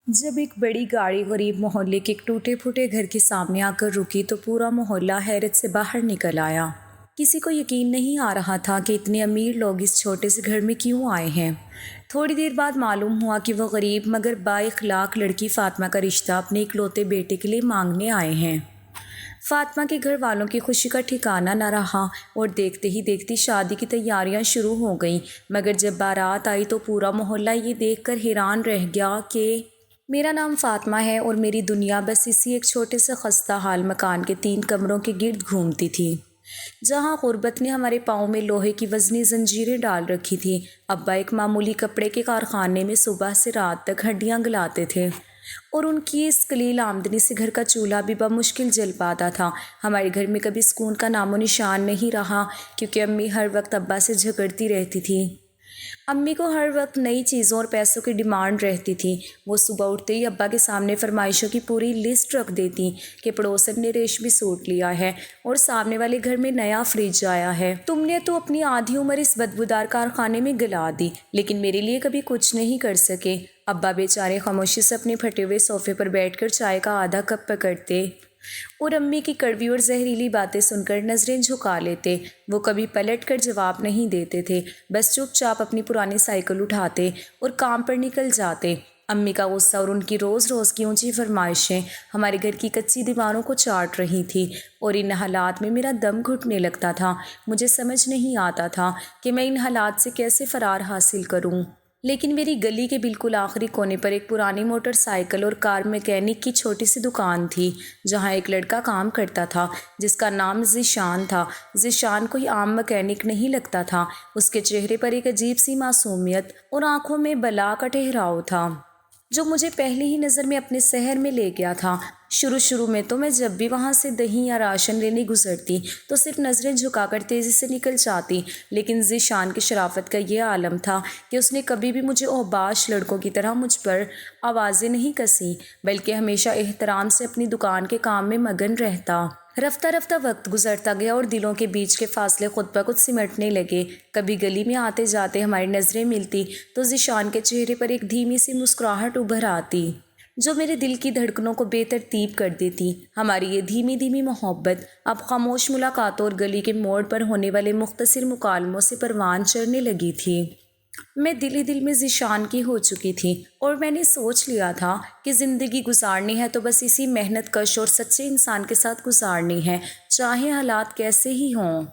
جب ایک بڑی گاڑی غریب محلے کے ایک ٹوٹے پھوٹے گھر کے سامنے آ کر رکی تو پورا محلہ حیرت سے باہر نکل آیا۔ کسی کو یقین نہیں آ رہا تھا کہ اتنے امیر لوگ اس چھوٹے سے گھر میں کیوں آئے ہیں۔ تھوڑی دیر بعد معلوم ہوا کہ وہ غریب مگر با اخلاق لڑکی فاطمہ کا رشتہ اپنے اکلوتے بیٹے کے لیے مانگنے آئے ہیں۔ فاطمہ کے گھر والوں کی خوشی کا ٹھکانہ نہ رہا اور دیکھتے ہی دیکھتے شادی کی تیاریاں شروع ہو گئیں، مگر جب بارات آئی تو پورا محلہ یہ دیکھ کر حیران رہ گیا کہ میرا نام فاطمہ ہے اور میری دنیا بس اسی ایک چھوٹے سے خستہ حال مکان کے 3 کمروں کے گرد گھومتی تھی، جہاں غربت نے ہمارے پاؤں میں لوہے کی وزنی زنجیریں ڈال رکھی تھیں۔ ابا ایک معمولی کپڑے کے کارخانے میں صبح سے رات تک ہڈیاں گلاتے تھے اور ان کی اس قلیل آمدنی سے گھر کا چولہا بھی بمشکل جل پاتا تھا۔ ہمارے گھر میں کبھی سکون کا نام و نشان نہیں رہا، کیونکہ امی ہر وقت ابا سے جھگڑتی رہتی تھی۔ امی کو ہر وقت نئی چیزوں اور پیسوں کی ڈیمانڈ رہتی تھی۔ وہ صبح اٹھتے ہی ابا کے سامنے فرمائشوں کی پوری لسٹ رکھ دیتی کہ پڑوسن نے ریشمی سوٹ لیا ہے اور سامنے والے گھر میں نیا فریج آیا ہے۔ تم نے تو اپنی آدھی عمر اس بدبودار کارخانے میں گلا دی، لیکن میرے لیے کبھی کچھ نہیں کر سکے۔ ابا بیچارے خاموشی سے اپنے پھٹے ہوئے صوفے پر بیٹھ کر چائے کا آدھا کپ پکڑتے اور امی کی کڑوی اور زہریلی باتیں سن کر نظریں جھکا لیتے۔ وہ کبھی پلٹ کر جواب نہیں دیتے تھے، بس چپ چاپ اپنی پرانی سائیکل اٹھاتے اور کام پر نکل جاتے۔ امی کا غصہ اور ان کی روز روز کی اونچی فرمائشیں ہمارے گھر کی کچی دیواروں کو چاٹ رہی تھی اور ان حالات میں میرا دم گھٹنے لگتا تھا۔ مجھے سمجھ نہیں آتا تھا کہ میں ان حالات سے کیسے فرار حاصل کروں۔ لیکن میری گلی کے بالکل آخری کونے پر ایک پرانی موٹر سائیکل اور کار میکینک کی چھوٹی سی دکان تھی، جہاں ایک لڑکا کام کرتا تھا جس کا نام ذیشان تھا۔ ذیشان کوئی عام میکینک نہیں لگتا تھا، اس کے چہرے پر ایک عجیب سی معصومیت اور آنکھوں میں بلا کا ٹھہراؤ تھا جو مجھے پہلی ہی نظر میں اپنے شہر میں لے گیا تھا۔ شروع میں تو میں جب بھی وہاں سے دہی یا راشن لینے گزرتی تو صرف نظریں جھکا کر تیزی سے نکل جاتی، لیکن ذیشان کی شرافت کا یہ عالم تھا کہ اس نے کبھی بھی مجھے اوباش لڑکوں کی طرح مجھ پر آوازیں نہیں کسیں، بلکہ ہمیشہ احترام سے اپنی دکان کے کام میں مگن رہتا۔ رفتہ رفتہ وقت گزرتا گیا اور دلوں کے بیچ کے فاصلے خود بخود سمٹنے لگے۔ کبھی گلی میں آتے جاتے ہماری نظریں ملتی تو ذیشان کے چہرے پر ایک دھیمی سی مسکراہٹ ابھر آتی جو میرے دل کی دھڑکنوں کو بے ترتیب کر دیتی۔ ہماری یہ دھیمی دھیمی محبت اب خاموش ملاقاتوں اور گلی کے موڑ پر ہونے والے مختصر مکالموں سے پروان چڑھنے لگی تھی۔ میں دل ہی دل میں ذیشان کی ہو چکی تھی اور میں نے سوچ لیا تھا کہ زندگی گزارنی ہے تو بس اسی محنت کش اور سچے انسان کے ساتھ گزارنی ہے، چاہے حالات کیسے ہی ہوں۔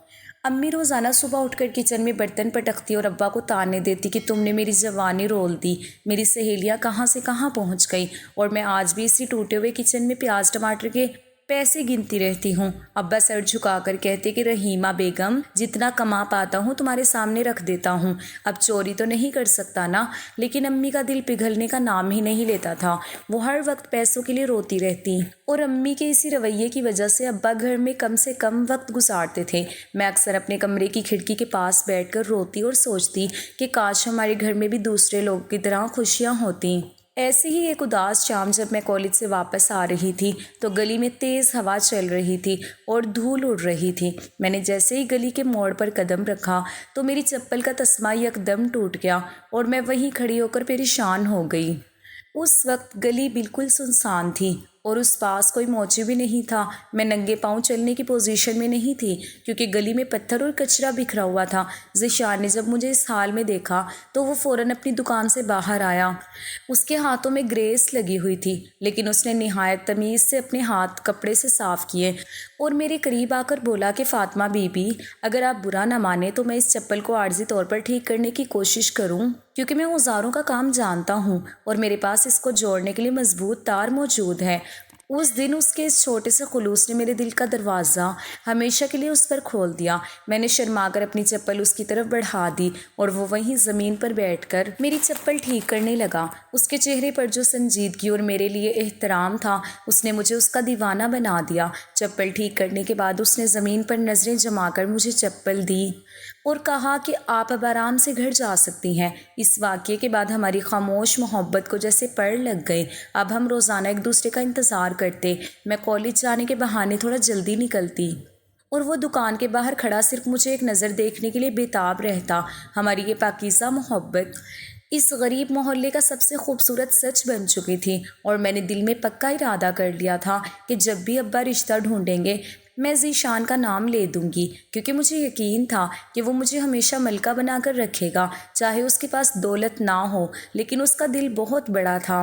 امی روزانہ صبح اٹھ کر کچن میں برتن پٹکتی اور ابا کو تانے دیتی کہ تم نے میری جوانی رول دی، میری سہیلیاں کہاں سے کہاں پہنچ گئی اور میں آج بھی اسی ٹوٹے ہوئے کچن میں پیاز ٹماٹر کے پیسے گنتی رہتی ہوں۔ ابا سر جھکا کر کہتے کہ رحیمہ بیگم، جتنا کما پاتا ہوں تمہارے سامنے رکھ دیتا ہوں، اب چوری تو نہیں کر سکتا نا۔ لیکن امی کا دل پگھلنے کا نام ہی نہیں لیتا تھا، وہ ہر وقت پیسوں کے لیے روتی رہتی اور امی کے اسی رویے کی وجہ سے ابا گھر میں کم سے کم وقت گزارتے تھے۔ میں اکثر اپنے کمرے کی کھڑکی کے پاس بیٹھ کر روتی اور سوچتی کہ کاش ہمارے گھر میں بھی دوسرے لوگوں کی طرح خوشیاں ہوتیں۔ ایسی ہی ایک اداس شام جب میں کالج سے واپس آ رہی تھی تو گلی میں تیز ہوا چل رہی تھی اور دھول اڑ رہی تھی۔ میں نے جیسے ہی گلی کے موڑ پر قدم رکھا تو میری چپل کا تسمہ یکدم ٹوٹ گیا اور میں وہیں کھڑی ہو کر پریشان ہو گئی۔ اس وقت گلی بالکل سنسان تھی اور اس پاس کوئی موچی بھی نہیں تھا۔ میں ننگے پاؤں چلنے کی پوزیشن میں نہیں تھی کیونکہ گلی میں پتھر اور کچرا بکھرا ہوا تھا۔ ذیشان نے جب مجھے اس حال میں دیکھا تو وہ فوراً اپنی دکان سے باہر آیا۔ اس کے ہاتھوں میں گریس لگی ہوئی تھی، لیکن اس نے نہایت تمیز سے اپنے ہاتھ کپڑے سے صاف کیے اور میرے قریب آ کر بولا کہ فاطمہ بی بی، اگر آپ برا نہ مانیں تو میں اس چپل کو عارضی طور پر ٹھیک کرنے کی کوشش کروں، کیونکہ میں اوزاروں کا کام جانتا ہوں اور میرے پاس اس کو جوڑنے کے لیے مضبوط تار موجود ہے۔ اس دن اس کے اس چھوٹے سے خلوص نے میرے دل کا دروازہ ہمیشہ کے لیے اس پر کھول دیا۔ میں نے شرما کر اپنی چپل اس کی طرف بڑھا دی اور وہ وہیں زمین پر بیٹھ کر میری چپل ٹھیک کرنے لگا۔ اس کے چہرے پر جو سنجیدگی اور میرے لیے احترام تھا، اس نے مجھے اس کا دیوانہ بنا دیا۔ چپل ٹھیک کرنے کے بعد اس نے زمین پر نظریں جما کر مجھے چپل دی اور کہا کہ آپ اب آرام سے گھر جا سکتی ہیں۔ اس واقعے کے بعد ہماری خاموش محبت کو جیسے پڑ لگ گئے۔ اب ہم روزانہ ایک دوسرے کا انتظار کرتے۔ میں کالج جانے کے بہانے تھوڑا جلدی نکلتی اور وہ دکان کے باہر کھڑا صرف مجھے ایک نظر دیکھنے کے لیے بے تاب رہتا۔ ہماری یہ پاکیزہ محبت اس غریب محلے کا سب سے خوبصورت سچ بن چکی تھی، اور میں نے دل میں پکا ارادہ کر لیا تھا کہ جب بھی ابا رشتہ ڈھونڈیں گے میں ذیشان کا نام لے دوں گی، کیونکہ مجھے یقین تھا کہ وہ مجھے ہمیشہ ملکہ بنا کر رکھے گا، چاہے اس کے پاس دولت نہ ہو، لیکن اس کا دل بہت بڑا تھا۔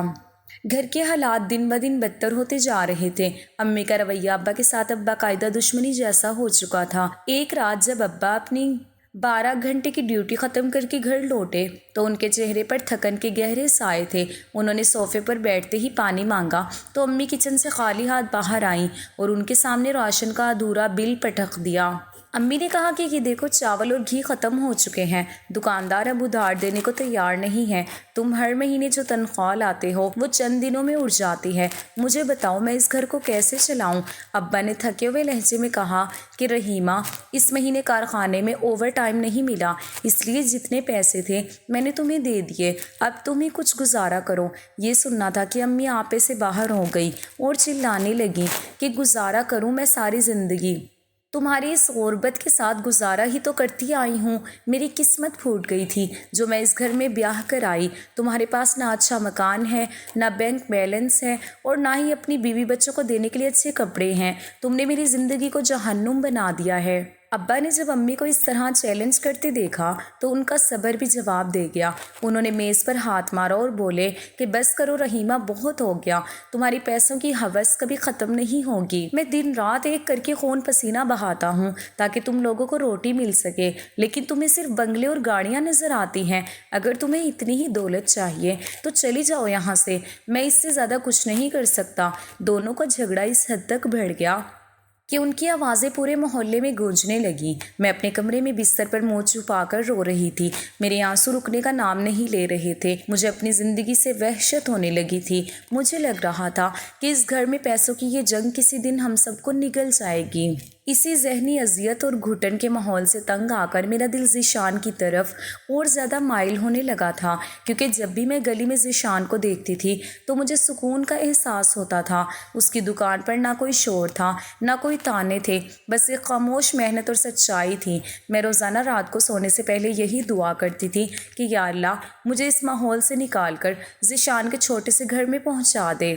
گھر کے حالات دن بدن بدتر ہوتے جا رہے تھے۔ امی کا رویہ ابا کے ساتھ اب باقاعدہ دشمنی جیسا ہو چکا تھا۔ ایک رات جب ابا اپنی 12 گھنٹے کی ڈیوٹی ختم کر کے گھر لوٹے تو ان کے چہرے پر تھکن کے گہرے سائے تھے۔ انہوں نے صوفے پر بیٹھتے ہی پانی مانگا تو امی کچن سے خالی ہاتھ باہر آئیں اور ان کے سامنے راشن کا ادھورا بل پٹک دیا۔ امی نے کہا کہ یہ دیکھو، چاول اور گھی ختم ہو چکے ہیں، دکاندار اب ادھار دینے کو تیار نہیں ہے، تم ہر مہینے جو تنخواہ لاتے ہو وہ چند دنوں میں اڑ جاتی ہے، مجھے بتاؤ میں اس گھر کو کیسے چلاؤں؟ ابا نے تھکے ہوئے لہجے میں کہا کہ رحیمہ، اس مہینے کارخانے میں اوور ٹائم نہیں ملا، اس لیے جتنے پیسے تھے میں نے تمہیں دے دیے، اب تم ہی کچھ گزارا کرو۔ یہ سننا تھا کہ امی آپے سے باہر ہو گئی اور چلانے لگیں کہ گزارا کروں میں ساری زندگی؟ تمہاری اس غربت کے ساتھ گزارا ہی تو کرتی آئی ہوں، میری قسمت پھوٹ گئی تھی جو میں اس گھر میں بیاہ کر آئی۔ تمہارے پاس نہ اچھا مکان ہے، نہ بینک بیلنس ہے، اور نہ ہی اپنی بیوی بچوں کو دینے کے لیے اچھے کپڑے ہیں، تم نے میری زندگی کو جہنم بنا دیا ہے۔ ابا نے جب امی کو اس طرح چیلنج کرتے دیکھا تو ان کا صبر بھی جواب دے گیا۔ انہوں نے میز پر ہاتھ مارا اور بولے کہ بس کرو رحیمہ، بہت ہو گیا، تمہاری پیسوں کی ہوس کبھی ختم نہیں ہوگی۔ میں دن رات ایک کر کے خون پسینہ بہاتا ہوں تاکہ تم لوگوں کو روٹی مل سکے، لیکن تمہیں صرف بنگلے اور گاڑیاں نظر آتی ہیں۔ اگر تمہیں اتنی ہی دولت چاہیے تو چلی جاؤ یہاں سے، میں اس سے زیادہ کچھ نہیں کر سکتا۔ دونوں کا جھگڑا اس حد تک بڑھ گیا کہ ان کی آوازیں پورے محلے میں گونجنے لگیں۔ میں اپنے کمرے میں بستر پر منہ چھپا کر رو رہی تھی، میرے آنسو رکنے کا نام نہیں لے رہے تھے۔ مجھے اپنی زندگی سے وحشت ہونے لگی تھی، مجھے لگ رہا تھا کہ اس گھر میں پیسوں کی یہ جنگ کسی دن ہم سب کو نگل جائے گی۔ اسی ذہنی اذیت اور گھٹن کے ماحول سے تنگ آ کر میرا دل ذیشان کی طرف اور زیادہ مائل ہونے لگا تھا، کیونکہ جب بھی میں گلی میں ذیشان کو دیکھتی تھی تو مجھے سکون کا احساس ہوتا تھا۔ اس کی دکان پر نہ کوئی شور تھا، نہ کوئی تانے تھے، بس ایک خاموش محنت اور سچائی تھی۔ میں روزانہ رات کو سونے سے پہلے یہی دعا کرتی تھی کہ یا اللہ، مجھے اس ماحول سے نکال کر ذیشان کے چھوٹے سے گھر میں پہنچا دے،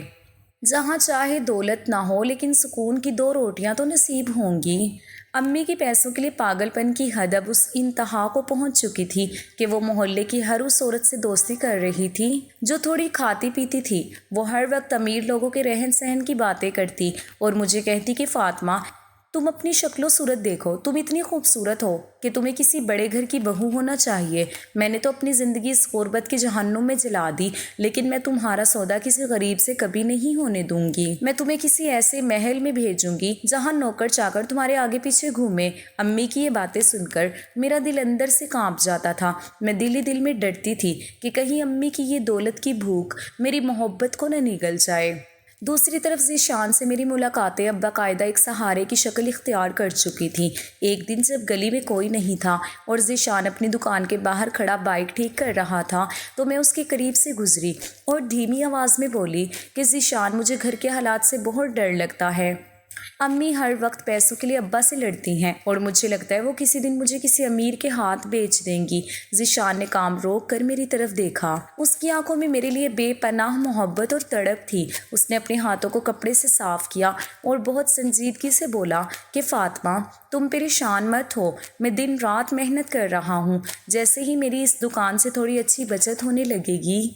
جہاں چاہے دولت نہ ہو لیکن سکون کی 2 روٹیاں تو نصیب ہوں گی۔ امی کی پیسوں کے لیے پاگل پن کی حد اب اس انتہا کو پہنچ چکی تھی کہ وہ محلے کی ہر اس عورت سے دوستی کر رہی تھی جو تھوڑی کھاتی پیتی تھی۔ وہ ہر وقت امیر لوگوں کے رہن سہن کی باتیں کرتی اور مجھے کہتی کہ فاطمہ، تم اپنی شکل و صورت دیکھو، تم اتنی خوبصورت ہو کہ تمہیں کسی بڑے گھر کی بہو ہونا چاہیے۔ میں نے تو اپنی زندگی اس غربت کے جہنم میں جلا دی، لیکن میں تمہارا سودا کسی غریب سے کبھی نہیں ہونے دوں گی۔ میں تمہیں کسی ایسے محل میں بھیجوں گی جہاں نوکر چاکر تمہارے آگے پیچھے گھومے۔ امی کی یہ باتیں سن کر میرا دل اندر سے کانپ جاتا تھا۔ میں دل ہی دل میں ڈرتی تھی کہ کہیں امی کی یہ دولت کی بھوک میری محبت کو نہ نگل جائے۔ دوسری طرف ذیشان سے میری ملاقاتیں اب باقاعدہ ایک سہارے کی شکل اختیار کر چکی تھیں۔ ایک دن جب گلی میں کوئی نہیں تھا اور ذیشان اپنی دکان کے باہر کھڑا بائک ٹھیک کر رہا تھا تو میں اس کے قریب سے گزری اور دھیمی آواز میں بولی کہ ذیشان، مجھے گھر کے حالات سے بہت ڈر لگتا ہے۔ امی ہر وقت پیسوں کے لیے ابا سے لڑتی ہیں اور مجھے لگتا ہے وہ کسی دن مجھے کسی امیر کے ہاتھ بیچ دیں گی۔ ذیشان نے کام روک کر میری طرف دیکھا، اس کی آنکھوں میں میرے لیے بے پناہ محبت اور تڑپ تھی۔ اس نے اپنے ہاتھوں کو کپڑے سے صاف کیا اور بہت سنجیدگی سے بولا کہ فاطمہ، تم پریشان مت ہو، میں دن رات محنت کر رہا ہوں، جیسے ہی میری اس دکان سے تھوڑی اچھی بچت ہونے لگے گی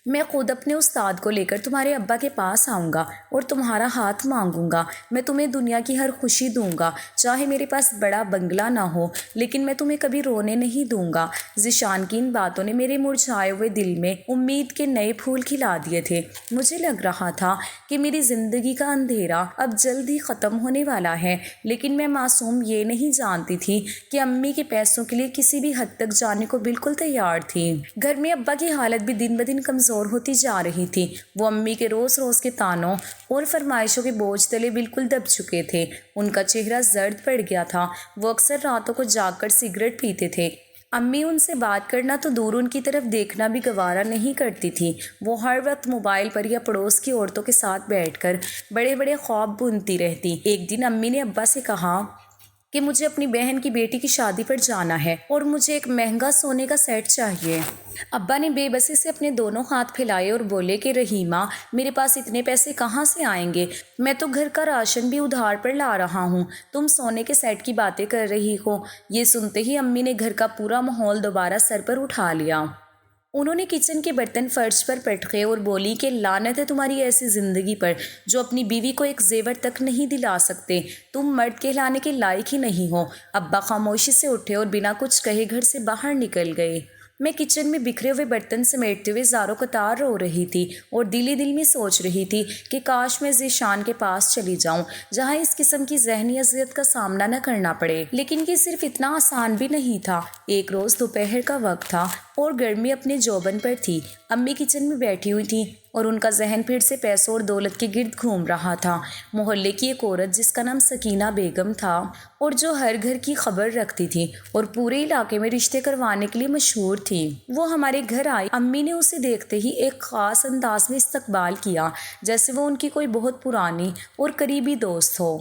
میں خود اپنے استاد کو لے کر تمہارے ابا کے پاس آؤں گا اور تمہارا ہاتھ مانگوں گا۔ میں تمہیں دنیا کی ہر خوشی دوں گا، چاہے میرے پاس بڑا بنگلہ نہ ہو، لیکن میں تمہیں کبھی رونے نہیں دوں گا۔ ذیشان کی ان باتوں نے میرے مرجھائے ہوئے دل میں امید کے نئے پھول کھلا دیے تھے۔ مجھے لگ رہا تھا کہ میری زندگی کا اندھیرا اب جلد ہی ختم ہونے والا ہے، لیکن میں معصوم یہ نہیں جانتی تھی کہ امی کے پیسوں کے لیے کسی بھی حد تک جانے کو بالکل تیار تھی۔ گھر میں ابا کی حالت بھی دن بدن کمزور ہوتی جا رہی تھی۔ وہ امی کے روز روز کے تانوں اور فرمائشوں کے بوجھ تلے بالکل دب چکے تھے۔ ان کا چہرہ زرد پڑ گیا تھا، وہ اکثر راتوں کو جاگ کر سگریٹ پیتے تھے۔ امی ان سے بات کرنا تو دور، ان کی طرف دیکھنا بھی گوارا نہیں کرتی تھی۔ وہ ہر وقت موبائل پر یا پڑوس کی عورتوں کے ساتھ بیٹھ کر بڑے بڑے خواب بنتی رہتی۔ ایک دن امی نے ابا سے کہا کہ مجھے اپنی بہن کی بیٹی کی شادی پر جانا ہے اور مجھے ایک مہنگا سونے کا سیٹ چاہیے۔ ابا نے بے بسی سے اپنے دونوں ہاتھ پھیلائے اور بولے کہ رحیمہ، میرے پاس اتنے پیسے کہاں سے آئیں گے؟ میں تو گھر کا راشن بھی ادھار پر لا رہا ہوں، تم سونے کے سیٹ کی باتیں کر رہی ہو۔ یہ سنتے ہی امی نے گھر کا پورا ماحول دوبارہ سر پر اٹھا لیا۔ انہوں نے کچن کے برتن فرش پر پٹکے اور بولی کہ لعنت ہے تمہاری ایسی زندگی پر جو اپنی بیوی کو ایک زیور تک نہیں دلا سکتے، تم مرد کہلانے کے لائق ہی نہیں ہو۔ ابا خاموشی سے اٹھے اور بنا کچھ کہے گھر سے باہر نکل گئے۔ میں کچن میں بکھرے ہوئے برتن سمیٹتے ہوئے زاروں قطار رو رہی تھی اور دل ہی دل میں سوچ رہی تھی کہ کاش میں ذیشان کے پاس چلی جاؤں جہاں اس قسم کی ذہنی اذیت کا سامنا نہ کرنا پڑے۔ لیکن یہ صرف اتنا آسان بھی نہیں تھا۔ ایک روز دوپہر کا وقت تھا اور گرمی اپنے جوبن پر تھی۔ امی کچن میں بیٹھی ہوئی تھی اور ان کا ذہن پھر سے پیسوں اور دولت کے گرد گھوم رہا تھا۔ محلے کی ایک عورت جس کا نام سکینہ بیگم تھا اور جو ہر گھر کی خبر رکھتی تھی اور پورے علاقے میں رشتے کروانے کے لیے مشہور تھی، وہ ہمارے گھر آئی۔ امی نے اسے دیکھتے ہی ایک خاص انداز میں استقبال کیا، جیسے وہ ان کی کوئی بہت پرانی اور قریبی دوست ہو۔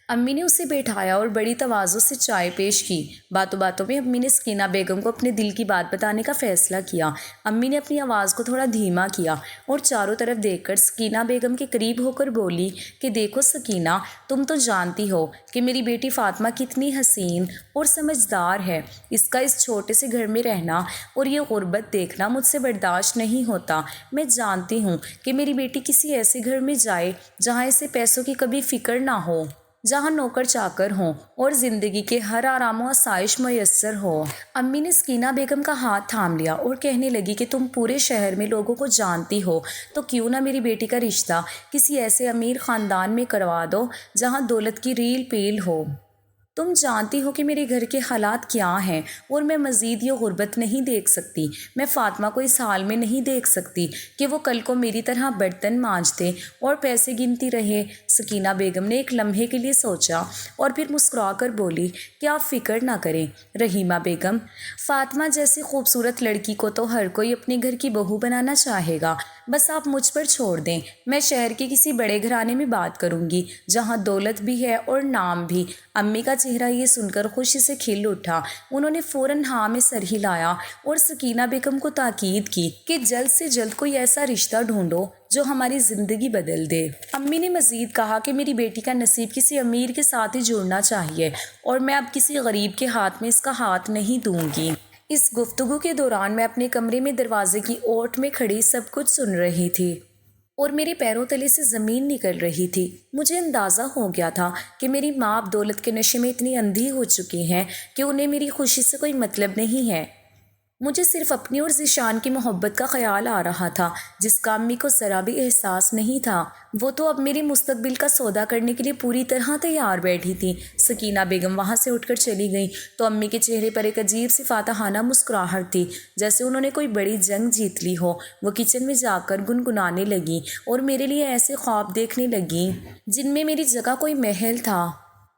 امی نے اسے بیٹھایا اور بڑی تواضع سے چائے پیش کی۔ باتوں باتوں میں امی نے سکینہ بیگم کو اپنے دل کی بات بتانے کا فیصلہ کیا۔ امی نے اپنی آواز کو تھوڑا دھیما کیا اور چاروں طرف دیکھ کر سکینہ بیگم کے قریب ہو کر بولی کہ دیکھو سکینہ، تم تو جانتی ہو کہ میری بیٹی فاطمہ کتنی حسین اور سمجھدار ہے۔ اس کا اس چھوٹے سے گھر میں رہنا اور یہ غربت دیکھنا مجھ سے برداشت نہیں ہوتا۔ میں جانتی ہوں کہ میری بیٹی کسی ایسے گھر میں جائے جہاں اسے پیسوں کی کبھی فکر نہ ہو، جہاں نوکر چاکر ہوں اور زندگی کے ہر آرام و آسائش میسر ہو۔ امی نے سکینہ بیگم کا ہاتھ تھام لیا اور کہنے لگی کہ تم پورے شہر میں لوگوں کو جانتی ہو، تو کیوں نہ میری بیٹی کا رشتہ کسی ایسے امیر خاندان میں کروا دو جہاں دولت کی ریل پیل ہو۔ تم جانتی ہو کہ میرے گھر کے حالات کیا ہیں اور میں مزید یہ غربت نہیں دیکھ سکتی۔ میں فاطمہ کو اس حال میں نہیں دیکھ سکتی کہ وہ کل کو میری طرح برتن مانجتے اور پیسے گنتی رہے۔ سکینہ بیگم نے ایک لمحے کے لیے سوچا اور پھر مسکرا کر بولی کہ آپ فکر نہ کریں رحیمہ بیگم، فاطمہ جیسی خوبصورت لڑکی کو تو ہر کوئی اپنے گھر کی بہو بنانا چاہے گا، بس آپ مجھ پر چھوڑ دیں، میں شہر کے کسی بڑے گھرانے میں بات کروں گی جہاں دولت بھی ہے اور نام بھی۔ امی کا چہرہ یہ سن کر خوشی سے کھل اٹھا۔ انہوں نے فوراً ہاں میں سر ہلایا اور سکینہ بیگم کو تاکید کی کہ جلد سے جلد کوئی ایسا رشتہ ڈھونڈو جو ہماری زندگی بدل دے۔ امی نے مزید کہا کہ میری بیٹی کا نصیب کسی امیر کے ساتھ ہی جڑنا چاہیے اور میں اب کسی غریب کے ہاتھ میں اس کا ہاتھ نہیں دوں گی۔ اس گفتگو کے دوران میں اپنے کمرے میں دروازے کی اوٹ میں کھڑی سب کچھ سن رہی تھی اور میرے پیروں تلے سے زمین نکل رہی تھی۔ مجھے اندازہ ہو گیا تھا کہ میری ماں اب دولت کے نشے میں اتنی اندھی ہو چکی ہیں کہ انہیں میری خوشی سے کوئی مطلب نہیں ہے۔ مجھے صرف اپنی اور ذیشان کی محبت کا خیال آ رہا تھا جس کا امی کو ذرا بھی احساس نہیں تھا۔ وہ تو اب میرے مستقبل کا سودا کرنے کے لیے پوری طرح تیار بیٹھی تھی۔ سکینہ بیگم وہاں سے اٹھ کر چلی گئیں تو امی کے چہرے پر ایک عجیب سی فاتحانہ مسکراہٹ تھی، جیسے انہوں نے کوئی بڑی جنگ جیت لی ہو۔ وہ کچن میں جا کر گنگنانے لگیں اور میرے لیے ایسے خواب دیکھنے لگیں جن میں میری جگہ کوئی محل تھا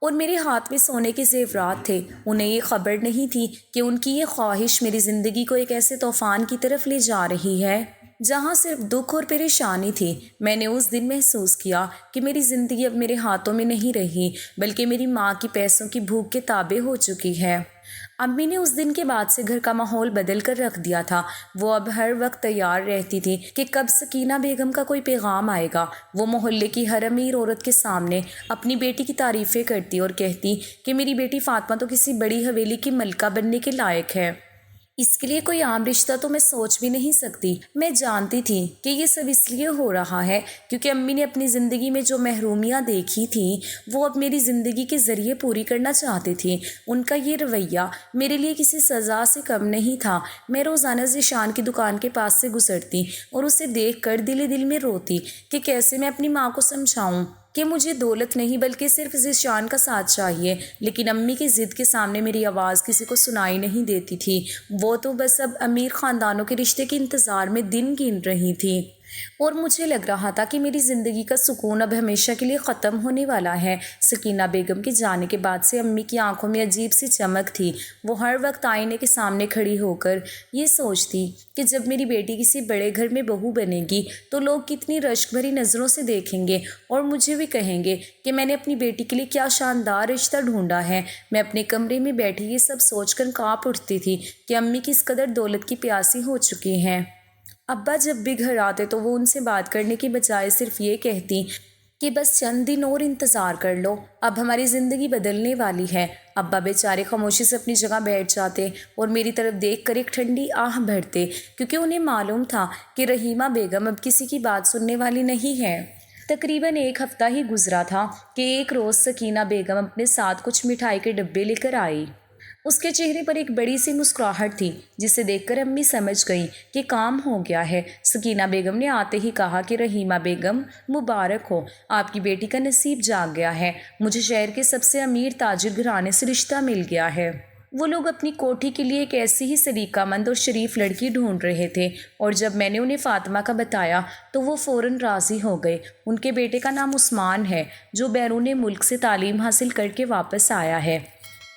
اور میرے ہاتھ میں سونے کے زیورات تھے۔ انہیں یہ خبر نہیں تھی کہ ان کی یہ خواہش میری زندگی کو ایک ایسے طوفان کی طرف لے جا رہی ہے جہاں صرف دکھ اور پریشانی تھی۔ میں نے اس دن محسوس کیا کہ میری زندگی اب میرے ہاتھوں میں نہیں رہی بلکہ میری ماں کی پیسوں کی بھوک کے تابع ہو چکی ہے۔ امی نے اس دن کے بعد سے گھر کا ماحول بدل کر رکھ دیا تھا۔ وہ اب ہر وقت تیار رہتی تھی کہ کب سکینہ بیگم کا کوئی پیغام آئے گا۔ وہ محلے کی ہر امیر عورت کے سامنے اپنی بیٹی کی تعریفیں کرتی اور کہتی کہ میری بیٹی فاطمہ تو کسی بڑی حویلی کی ملکہ بننے کے لائق ہے۔ اس کے لیے کوئی عام رشتہ تو میں سوچ بھی نہیں سکتی۔ میں جانتی تھی کہ یہ سب اس لیے ہو رہا ہے کیونکہ امی نے اپنی زندگی میں جو محرومیاں دیکھی تھیں وہ اب میری زندگی کے ذریعے پوری کرنا چاہتی تھیں۔ ان کا یہ رویہ میرے لیے کسی سزا سے کم نہیں تھا۔ میں روزانہ ذیشان کی دکان کے پاس سے گزرتی اور اسے دیکھ کر دل دل میں روتی کہ کیسے میں اپنی ماں کو سمجھاؤں کہ مجھے دولت نہیں بلکہ صرف ذیشان کا ساتھ چاہیے، لیکن امی کی ضد کے سامنے میری آواز کسی کو سنائی نہیں دیتی تھی۔ وہ تو بس اب امیر خاندانوں کے رشتے کے انتظار میں دن گن رہی تھی۔ اور مجھے لگ رہا تھا کہ میری زندگی کا سکون اب ہمیشہ کے لیے ختم ہونے والا ہے۔ سکینہ بیگم کے جانے کے بعد سے امی کی آنکھوں میں عجیب سی چمک تھی۔ وہ ہر وقت آئینے کے سامنے کھڑی ہو کر یہ سوچتی کہ جب میری بیٹی کسی بڑے گھر میں بہو بنے گی تو لوگ کتنی رشک بھری نظروں سے دیکھیں گے اور مجھے بھی کہیں گے کہ میں نے اپنی بیٹی کے لیے کیا شاندار رشتہ ڈھونڈا ہے۔ میں اپنے کمرے میں بیٹھی یہ سب سوچ کر کانپ اٹھتی تھی کہ امی کس قدر دولت کی پیاسی ہو چکی ہیں۔ ابا جب بھی گھر آتے تو وہ ان سے بات کرنے کی بجائے صرف یہ کہتی کہ بس چند دن اور انتظار کر لو، اب ہماری زندگی بدلنے والی ہے۔ ابا بیچارے خاموشی سے اپنی جگہ بیٹھ جاتے اور میری طرف دیکھ کر ایک ٹھنڈی آہ بھرتے، کیونکہ انہیں معلوم تھا کہ رحیمہ بیگم اب کسی کی بات سننے والی نہیں ہے۔ تقریباً ایک ہفتہ ہی گزرا تھا کہ ایک روز سکینہ بیگم اپنے ساتھ کچھ مٹھائی کے ڈبے لے کر آئی۔ اس کے چہرے پر ایک بڑی سی مسکراہٹ تھی جسے دیکھ کر امی سمجھ گئیں کہ کام ہو گیا ہے۔ سکینہ بیگم نے آتے ہی کہا کہ رحیمہ بیگم مبارک ہو، آپ کی بیٹی کا نصیب جاگ گیا ہے، مجھے شہر کے سب سے امیر تاجر گھرانے سے رشتہ مل گیا ہے۔ وہ لوگ اپنی کوٹھی کے لیے ایک ایسی ہی سلیقہ مند اور شریف لڑکی ڈھونڈ رہے تھے، اور جب میں نے انہیں فاطمہ کا بتایا تو وہ فوراً راضی ہو گئے۔ ان کے بیٹے کا نام عثمان ہے، جو بیرون ملک سے تعلیم حاصل کر کے واپس آیا ہے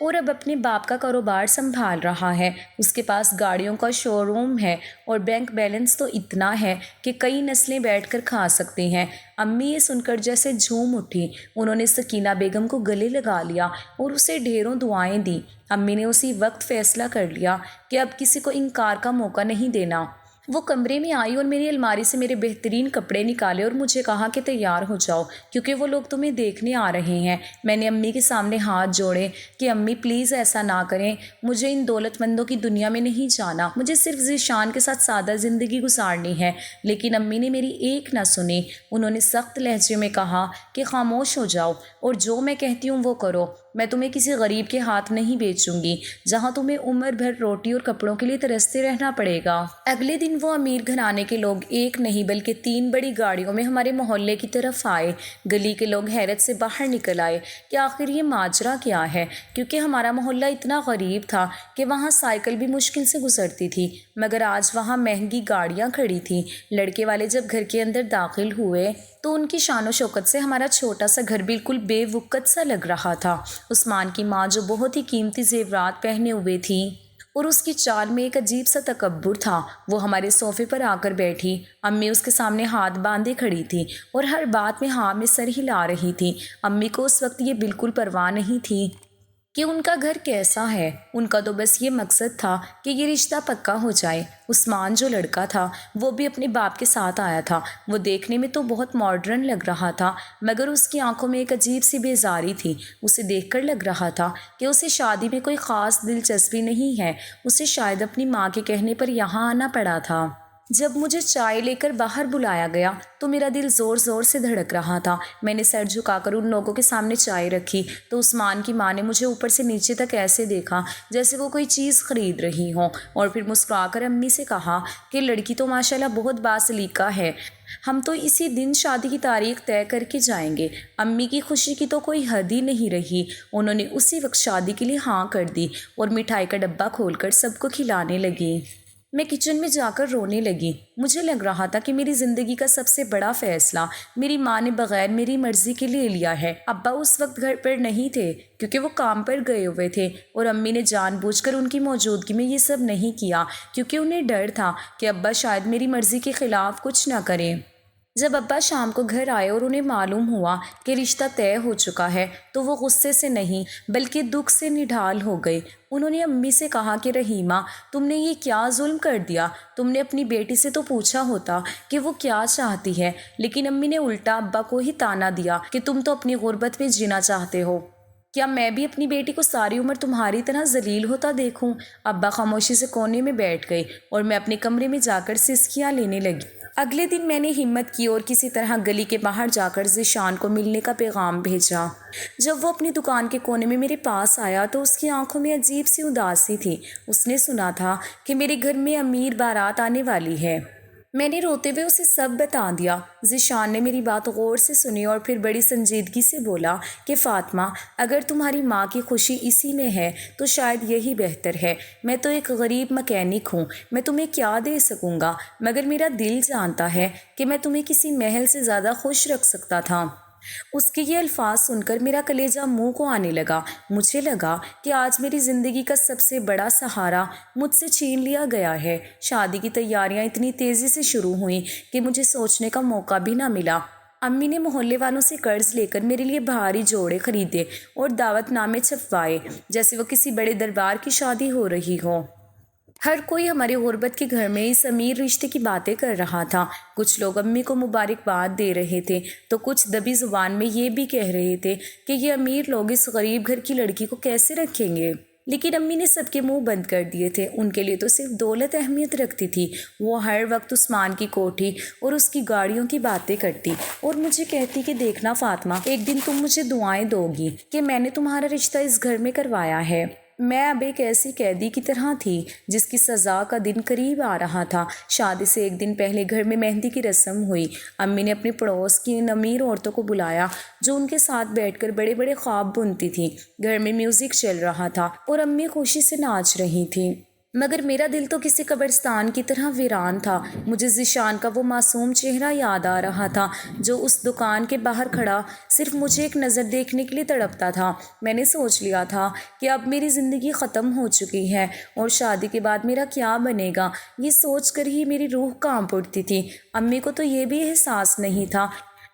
اور اب اپنے باپ کا کاروبار سنبھال رہا ہے۔ اس کے پاس گاڑیوں کا شو روم ہے اور بینک بیلنس تو اتنا ہے کہ کئی نسلیں بیٹھ کر کھا سکتی ہیں۔ امی یہ سن کر جیسے جھوم اٹھی۔ انہوں نے سکینہ بیگم کو گلے لگا لیا اور اسے ڈھیروں دعائیں دیں۔ امی نے اسی وقت فیصلہ کر لیا کہ اب کسی کو انکار کا موقع نہیں دینا۔ وہ کمرے میں آئی اور میری الماری سے میرے بہترین کپڑے نکالے اور مجھے کہا کہ تیار ہو جاؤ کیونکہ وہ لوگ تمہیں دیکھنے آ رہے ہیں۔ میں نے امی کے سامنے ہاتھ جوڑے کہ امی پلیز ایسا نہ کریں، مجھے ان دولت مندوں کی دنیا میں نہیں جانا، مجھے صرف ذیشان کے ساتھ سادہ زندگی گزارنی ہے۔ لیکن امی نے میری ایک نہ سنی۔ انہوں نے سخت لہجے میں کہا کہ خاموش ہو جاؤ اور جو میں کہتی ہوں وہ کرو، میں تمہیں کسی غریب کے ہاتھ نہیں بیچوں گی جہاں تمہیں عمر بھر روٹی اور کپڑوں کے لیے ترستے رہنا پڑے گا۔ اگلے دن وہ امیر گھرانے کے لوگ ایک نہیں بلکہ 3 بڑی گاڑیوں میں ہمارے محلے کی طرف آئے۔ گلی کے لوگ حیرت سے باہر نکل آئے کہ آخر یہ ماجرا کیا ہے، کیونکہ ہمارا محلہ اتنا غریب تھا کہ وہاں سائیکل بھی مشکل سے گزرتی تھی، مگر آج وہاں مہنگی گاڑیاں کھڑی تھیں۔ لڑکے والے جب گھر کے اندر داخل ہوئے تو ان کی شان و شوکت سے ہمارا چھوٹا سا گھر بالکل بے وقت سا لگ رہا تھا۔ عثمان کی ماں جو بہت ہی قیمتی زیورات پہنے ہوئے تھی اور اس کی چال میں ایک عجیب سا تکبر تھا، وہ ہمارے صوفے پر آ کر بیٹھی۔ امی اس کے سامنے ہاتھ باندھے کھڑی تھی اور ہر بات میں ہاں میں سر ہلا رہی تھی۔ امی کو اس وقت یہ بالکل پرواہ نہیں تھی کہ ان کا گھر کیسا ہے، ان کا تو بس یہ مقصد تھا کہ یہ رشتہ پکا ہو جائے۔ عثمان جو لڑکا تھا وہ بھی اپنے باپ کے ساتھ آیا تھا۔ وہ دیکھنے میں تو بہت ماڈرن لگ رہا تھا، مگر اس کی آنکھوں میں ایک عجیب سی بیزاری تھی۔ اسے دیکھ کر لگ رہا تھا کہ اسے شادی میں کوئی خاص دلچسپی نہیں ہے، اسے شاید اپنی ماں کے کہنے پر یہاں آنا پڑا تھا۔ جب مجھے چائے لے کر باہر بلایا گیا تو میرا دل زور زور سے دھڑک رہا تھا۔ میں نے سر جھکا کر ان لوگوں کے سامنے چائے رکھی تو عثمان کی ماں نے مجھے اوپر سے نیچے تک ایسے دیکھا جیسے وہ کوئی چیز خرید رہی ہوں، اور پھر مسکرا کر امی سے کہا کہ لڑکی تو ماشاءاللہ بہت باسلیقہ ہے، ہم تو اسی دن شادی کی تاریخ طے کر کے جائیں گے۔ امی کی خوشی کی تو کوئی حد ہی نہیں رہی۔ انہوں نے اسی وقت شادی کے لیے ہاں کر دی اور مٹھائی کا ڈبہ کھول کر سب کو کھلانے لگی۔ میں کچن میں جا کر رونے لگی۔ مجھے لگ رہا تھا کہ میری زندگی کا سب سے بڑا فیصلہ میری ماں نے بغیر میری مرضی کے لے لیا ہے۔ ابا اس وقت گھر پر نہیں تھے کیونکہ وہ کام پر گئے ہوئے تھے، اور امی نے جان بوجھ کر ان کی موجودگی میں یہ سب نہیں کیا کیونکہ انہیں ڈر تھا کہ ابا شاید میری مرضی کے خلاف کچھ نہ کریں۔ جب ابا شام کو گھر آئے اور انہیں معلوم ہوا کہ رشتہ طے ہو چکا ہے تو وہ غصے سے نہیں بلکہ دکھ سے نڈھال ہو گئے۔ انہوں نے امی سے کہا کہ رحیمہ، تم نے یہ کیا ظلم کر دیا، تم نے اپنی بیٹی سے تو پوچھا ہوتا کہ وہ کیا چاہتی ہے۔ لیکن امی نے الٹا ابا کو ہی تانا دیا کہ تم تو اپنی غربت میں جینا چاہتے ہو، کیا میں بھی اپنی بیٹی کو ساری عمر تمہاری طرح ذلیل ہوتا دیکھوں؟ ابا خاموشی سے کونے میں بیٹھ گئے اور میں اپنے کمرے میں جا کر سسکیاں لینے لگی۔ اگلے دن میں نے ہمت کی اور کسی طرح گلی کے باہر جا کر ذیشان کو ملنے کا پیغام بھیجا۔ جب وہ اپنی دکان کے کونے میں میرے پاس آیا تو اس کی آنکھوں میں عجیب سی اداسی تھی۔ اس نے سنا تھا کہ میرے گھر میں امیر بارات آنے والی ہے۔ میں نے روتے ہوئے اسے سب بتا دیا۔ ذیشان نے میری بات غور سے سنی اور پھر بڑی سنجیدگی سے بولا کہ فاطمہ، اگر تمہاری ماں کی خوشی اسی میں ہے تو شاید یہی بہتر ہے۔ میں تو ایک غریب مکینک ہوں، میں تمہیں کیا دے سکوں گا، مگر میرا دل جانتا ہے کہ میں تمہیں کسی محل سے زیادہ خوش رکھ سکتا تھا۔ اس کے یہ الفاظ سن کر میرا کلیجہ منہ کو آنے لگا۔ مجھے لگا کہ آج میری زندگی کا سب سے بڑا سہارا مجھ سے چھین لیا گیا ہے۔ شادی کی تیاریاں اتنی تیزی سے شروع ہوئیں کہ مجھے سوچنے کا موقع بھی نہ ملا۔ امی نے محلے والوں سے قرض لے کر میرے لیے بھاری جوڑے خریدے اور دعوت نامے چھپوائے جیسے وہ کسی بڑے دربار کی شادی ہو رہی ہو۔ ہر کوئی ہمارے غربت کے گھر میں اس امیر رشتے کی باتیں کر رہا تھا۔ کچھ لوگ امی کو مبارکباد دے رہے تھے تو کچھ دبی زبان میں یہ بھی کہہ رہے تھے کہ یہ امیر لوگ اس غریب گھر کی لڑکی کو کیسے رکھیں گے۔ لیکن امی نے سب کے منہ بند کر دیے تھے۔ ان کے لیے تو صرف دولت اہمیت رکھتی تھی۔ وہ ہر وقت عثمان کی کوٹھی اور اس کی گاڑیوں کی باتیں کرتی اور مجھے کہتی کہ دیکھنا فاطمہ، ایک دن تم مجھے دعائیں دو گی کہ میں نے تمہارا رشتہ اس گھر میں کروایا ہے۔ میں اب ایک ایسی قیدی کی طرح تھی جس کی سزا کا دن قریب آ رہا تھا۔ شادی سے ایک دن پہلے گھر میں مہندی کی رسم ہوئی۔ امی نے اپنے پڑوس کی ان امیر عورتوں کو بلایا جو ان کے ساتھ بیٹھ کر بڑے بڑے خواب بنتی تھیں۔ گھر میں میوزک چل رہا تھا اور امی خوشی سے ناچ رہی تھیں، مگر میرا دل تو کسی قبرستان کی طرح ویران تھا۔ مجھے ذیشان کا وہ معصوم چہرہ یاد آ رہا تھا جو اس دکان کے باہر کھڑا صرف مجھے ایک نظر دیکھنے کے لیے تڑپتا تھا۔ میں نے سوچ لیا تھا کہ اب میری زندگی ختم ہو چکی ہے اور شادی کے بعد میرا کیا بنے گا، یہ سوچ کر ہی میری روح کانپ اٹھتی تھی۔ امی کو تو یہ بھی احساس نہیں تھا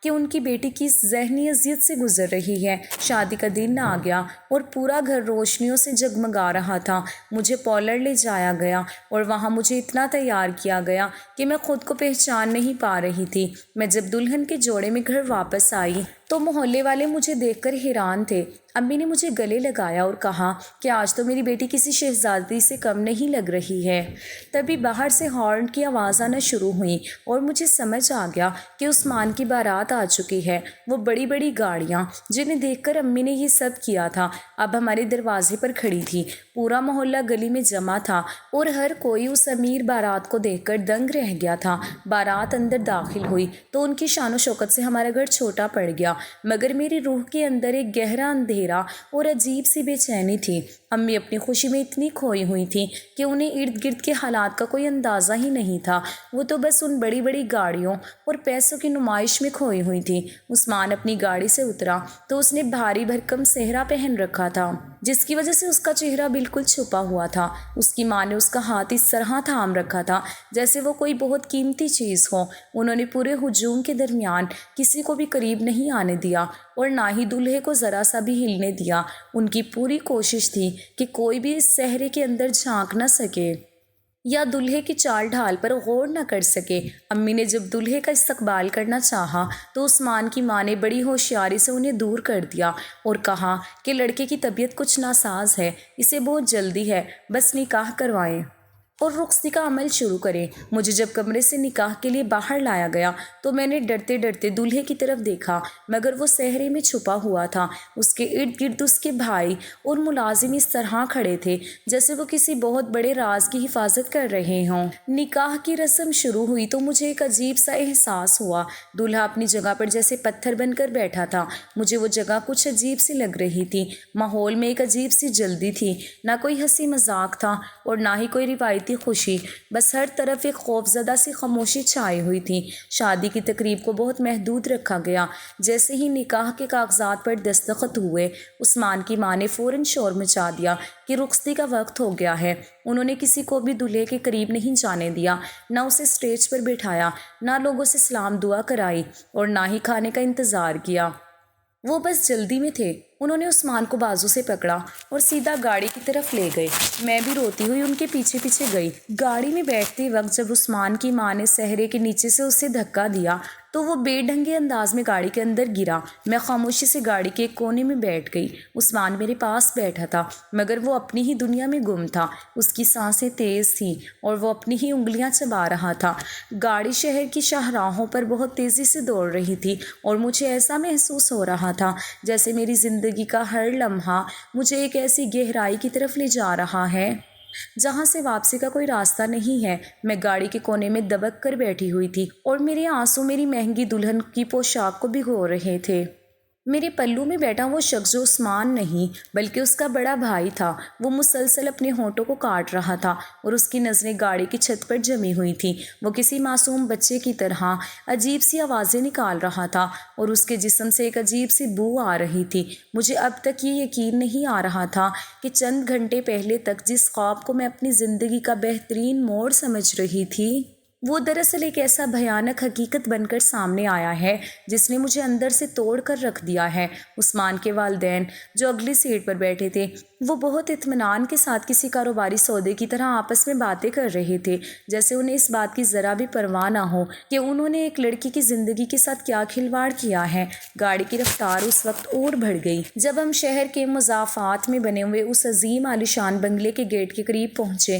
کہ ان کی بیٹی کس ذہنی اذیت سے گزر رہی ہے۔ شادی کا دن آ گیا اور پورا گھر روشنیوں سے جگمگا رہا تھا۔ مجھے پارلر لے جایا گیا اور وہاں مجھے اتنا تیار کیا گیا کہ میں خود کو پہچان نہیں پا رہی تھی۔ میں جب دلہن کے جوڑے میں گھر واپس آئی تو محلے والے مجھے دیکھ کر حیران تھے۔ امی نے مجھے گلے لگایا اور کہا کہ آج تو میری بیٹی کسی شہزادی سے کم نہیں لگ رہی ہے۔ تبھی باہر سے ہارن کی آواز آنا شروع ہوئی اور مجھے سمجھ آ گیا کہ عثمان کی بارات آ چکی ہے۔ وہ بڑی بڑی گاڑیاں جنہیں دیکھ کر امی نے یہ سب کیا تھا اب ہمارے دروازے پر کھڑی تھی۔ پورا محلہ گلی میں جمع تھا اور ہر کوئی اس امیر بارات کو دیکھ کر دنگ رہ گیا تھا۔ بارات اندر داخل ہوئی تو ان کی شان و شوکت سے ہمارا گھر چھوٹا پڑ گیا، مگر میری روح کے اندر ایک گہرا اندھیرا اور عجیب سی بے چینی تھی۔ امی اپنی خوشی میں اتنی کھوئی ہوئی تھیں کہ انہیں ارد گرد کے حالات کا کوئی اندازہ ہی نہیں تھا۔ وہ تو بس ان بڑی بڑی گاڑیوں اور پیسوں کی نمائش میں کھوئی ہوئی تھی۔ عثمان اپنی گاڑی سے اترا تو اس نے بھاری بھرکم صحرا پہن رکھا تھا جس کی وجہ سے اس کا چہرہ بالکل چھپا ہوا تھا۔ اس کی ماں نے اس کا ہاتھ اس طرح تھام رکھا تھا جیسے وہ کوئی بہت قیمتی چیز ہو۔ انہوں نے پورے ہجوم کے درمیان کسی کو بھی قریب نہیں آنے دیا اور نہ ہی دولہے کو ذرا سا بھی ہلنے دیا۔ ان کی پوری کوشش تھی کہ کوئی بھی اس صحرے کے اندر جھانک نہ سکے یا دولہے کی چال ڈھال پر غور نہ کر سکے۔ امی نے جب دولہے کا استقبال کرنا چاہا تو عثمان کی ماں نے بڑی ہوشیاری سے انہیں دور کر دیا اور کہا کہ لڑکے کی طبیعت کچھ ناساز ہے، اسے بہت جلدی ہے، بس نکاح کروائیں اور رخصتی کا عمل شروع کریں۔ مجھے جب کمرے سے نکاح کے لیے باہر لایا گیا تو میں نے ڈرتے ڈرتے دولہے کی طرف دیکھا، مگر وہ صحرے میں چھپا ہوا تھا۔ اس کے ارد گرد اس کے بھائی اور ملازم اس طرح کھڑے تھے جیسے وہ کسی بہت بڑے راز کی حفاظت کر رہے ہوں۔ نکاح کی رسم شروع ہوئی تو مجھے ایک عجیب سا احساس ہوا۔ دولہا اپنی جگہ پر جیسے پتھر بن کر بیٹھا تھا۔ مجھے وہ جگہ کچھ عجیب سی لگ رہی تھی۔ ماحول میں ایک عجیب سی جلدی تھی، نہ کوئی ہنسی مذاق تھا اور نہ ہی کوئی روایتی خوشی، بس ہر طرف ایک خوفزدہ سی خاموشی چھائی ہوئی تھی۔ شادی کی تقریب کو بہت محدود رکھا گیا۔ جیسے ہی نکاح کے کاغذات پر دستخط ہوئے، عثمان کی ماں نے فوراً شور مچا دیا کہ رخصتی کا وقت ہو گیا ہے۔ انہوں نے کسی کو بھی دولہے کے قریب نہیں جانے دیا، نہ اسے اسٹیج پر بٹھایا، نہ لوگوں سے سلام دعا کرائی اور نہ ہی کھانے کا انتظار کیا۔ وہ بس جلدی میں تھے۔ انہوں نے عثمان کو بازو سے پکڑا اور سیدھا گاڑی کی طرف لے گئے۔ میں بھی روتی ہوئی ان کے پیچھے پیچھے گئی۔ گاڑی میں بیٹھتے وقت جب عثمان کی ماں نے صحرے کے نیچے سے اسے دھکا دیا تو وہ بے ڈھنگے انداز میں گاڑی کے اندر گرا۔ میں خاموشی سے گاڑی کے ایک کونے میں بیٹھ گئی۔ عثمان میرے پاس بیٹھا تھا مگر وہ اپنی ہی دنیا میں گم تھا۔ اس کی سانسیں تیز تھیں اور وہ اپنی ہی انگلیاں چبا رہا تھا۔ گاڑی شہر کی شاہراہوں پر بہت تیزی سے دوڑ رہی تھی اور مجھے ایسا محسوس ہو رہا تھا جیسے میری زندگی کا ہر لمحہ مجھے ایک ایسی گہرائی کی طرف لے جا رہا ہے جہاں سے واپسی کا کوئی راستہ نہیں ہے۔ میں گاڑی کے کونے میں دبک کر بیٹھی ہوئی تھی اور میرے آنسو میری مہنگی دلہن کی پوشاک کو بھگو رہے تھے۔ میرے پلو میں بیٹھا وہ شخص جو عثمان نہیں بلکہ اس کا بڑا بھائی تھا، وہ مسلسل اپنے ہونٹوں کو کاٹ رہا تھا اور اس کی نظریں گاڑی کی چھت پر جمی ہوئی تھیں۔ وہ کسی معصوم بچے کی طرح عجیب سی آوازیں نکال رہا تھا اور اس کے جسم سے ایک عجیب سی بو آ رہی تھی۔ مجھے اب تک یہ یقین نہیں آ رہا تھا کہ چند گھنٹے پہلے تک جس خواب کو میں اپنی زندگی کا بہترین موڑ سمجھ رہی تھی، وہ دراصل ایک ایسا بھیانک حقیقت بن کر سامنے آیا ہے جس نے مجھے اندر سے توڑ کر رکھ دیا ہے۔ عثمان کے والدین جو اگلی سیٹ پر بیٹھے تھے، وہ بہت اطمینان کے ساتھ کسی کاروباری سودے کی طرح آپس میں باتیں کر رہے تھے، جیسے انہیں اس بات کی ذرا بھی پرواہ نہ ہو کہ انہوں نے ایک لڑکی کی زندگی کے ساتھ کیا کھلواڑ کیا ہے۔ گاڑی کی رفتار اس وقت اور بڑھ گئی جب ہم شہر کے مضافات میں بنے ہوئے اس عظیم عالیشان بنگلے کے گیٹ کے قریب پہنچے۔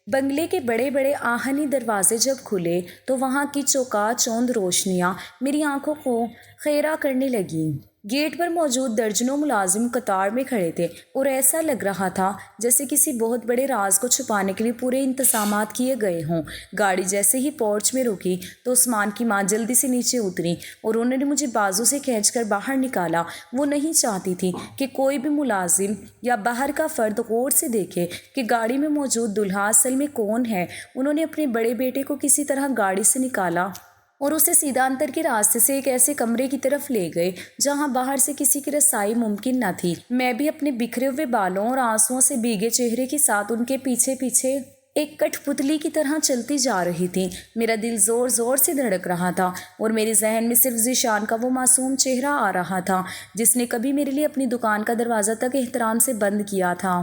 بنگلے کے بڑے بڑے آہنی دروازے جب کھلے تو وہاں کی چوکا چوند روشنیاں میری آنکھوں کو خیرہ کرنے لگیں۔ گیٹ پر موجود درجنوں ملازم قطار میں کھڑے تھے اور ایسا لگ رہا تھا جیسے کسی بہت بڑے راز کو چھپانے کے لیے پورے انتظامات کیے گئے ہوں۔ گاڑی جیسے ہی پورچ میں رکی تو عثمان کی ماں جلدی سے نیچے اتری اور انہوں نے مجھے بازو سے کھینچ کر باہر نکالا۔ وہ نہیں چاہتی تھی کہ کوئی بھی ملازم یا باہر کا فرد غور سے دیکھے کہ گاڑی میں موجود دلہا اصل میں کون ہے۔ انہوں نے اپنے بڑے بیٹے کو کسی طرح گاڑی سے نکالا اور اسے سیدھا اندر کے راستے سے ایک ایسے کمرے کی طرف لے گئے جہاں باہر سے کسی کی رسائی ممکن نہ تھی۔ میں بھی اپنے بکھرے ہوئے بالوں اور آنسوؤں سے بھیگے چہرے کے ساتھ ان کے پیچھے پیچھے ایک کٹھ پتلی کی طرح چلتی جا رہی تھی۔ میرا دل زور زور سے دھڑک رہا تھا اور میرے ذہن میں صرف ذیشان کا وہ معصوم چہرہ آ رہا تھا جس نے کبھی میرے لیے اپنی دکان کا دروازہ تک احترام سے بند کیا تھا۔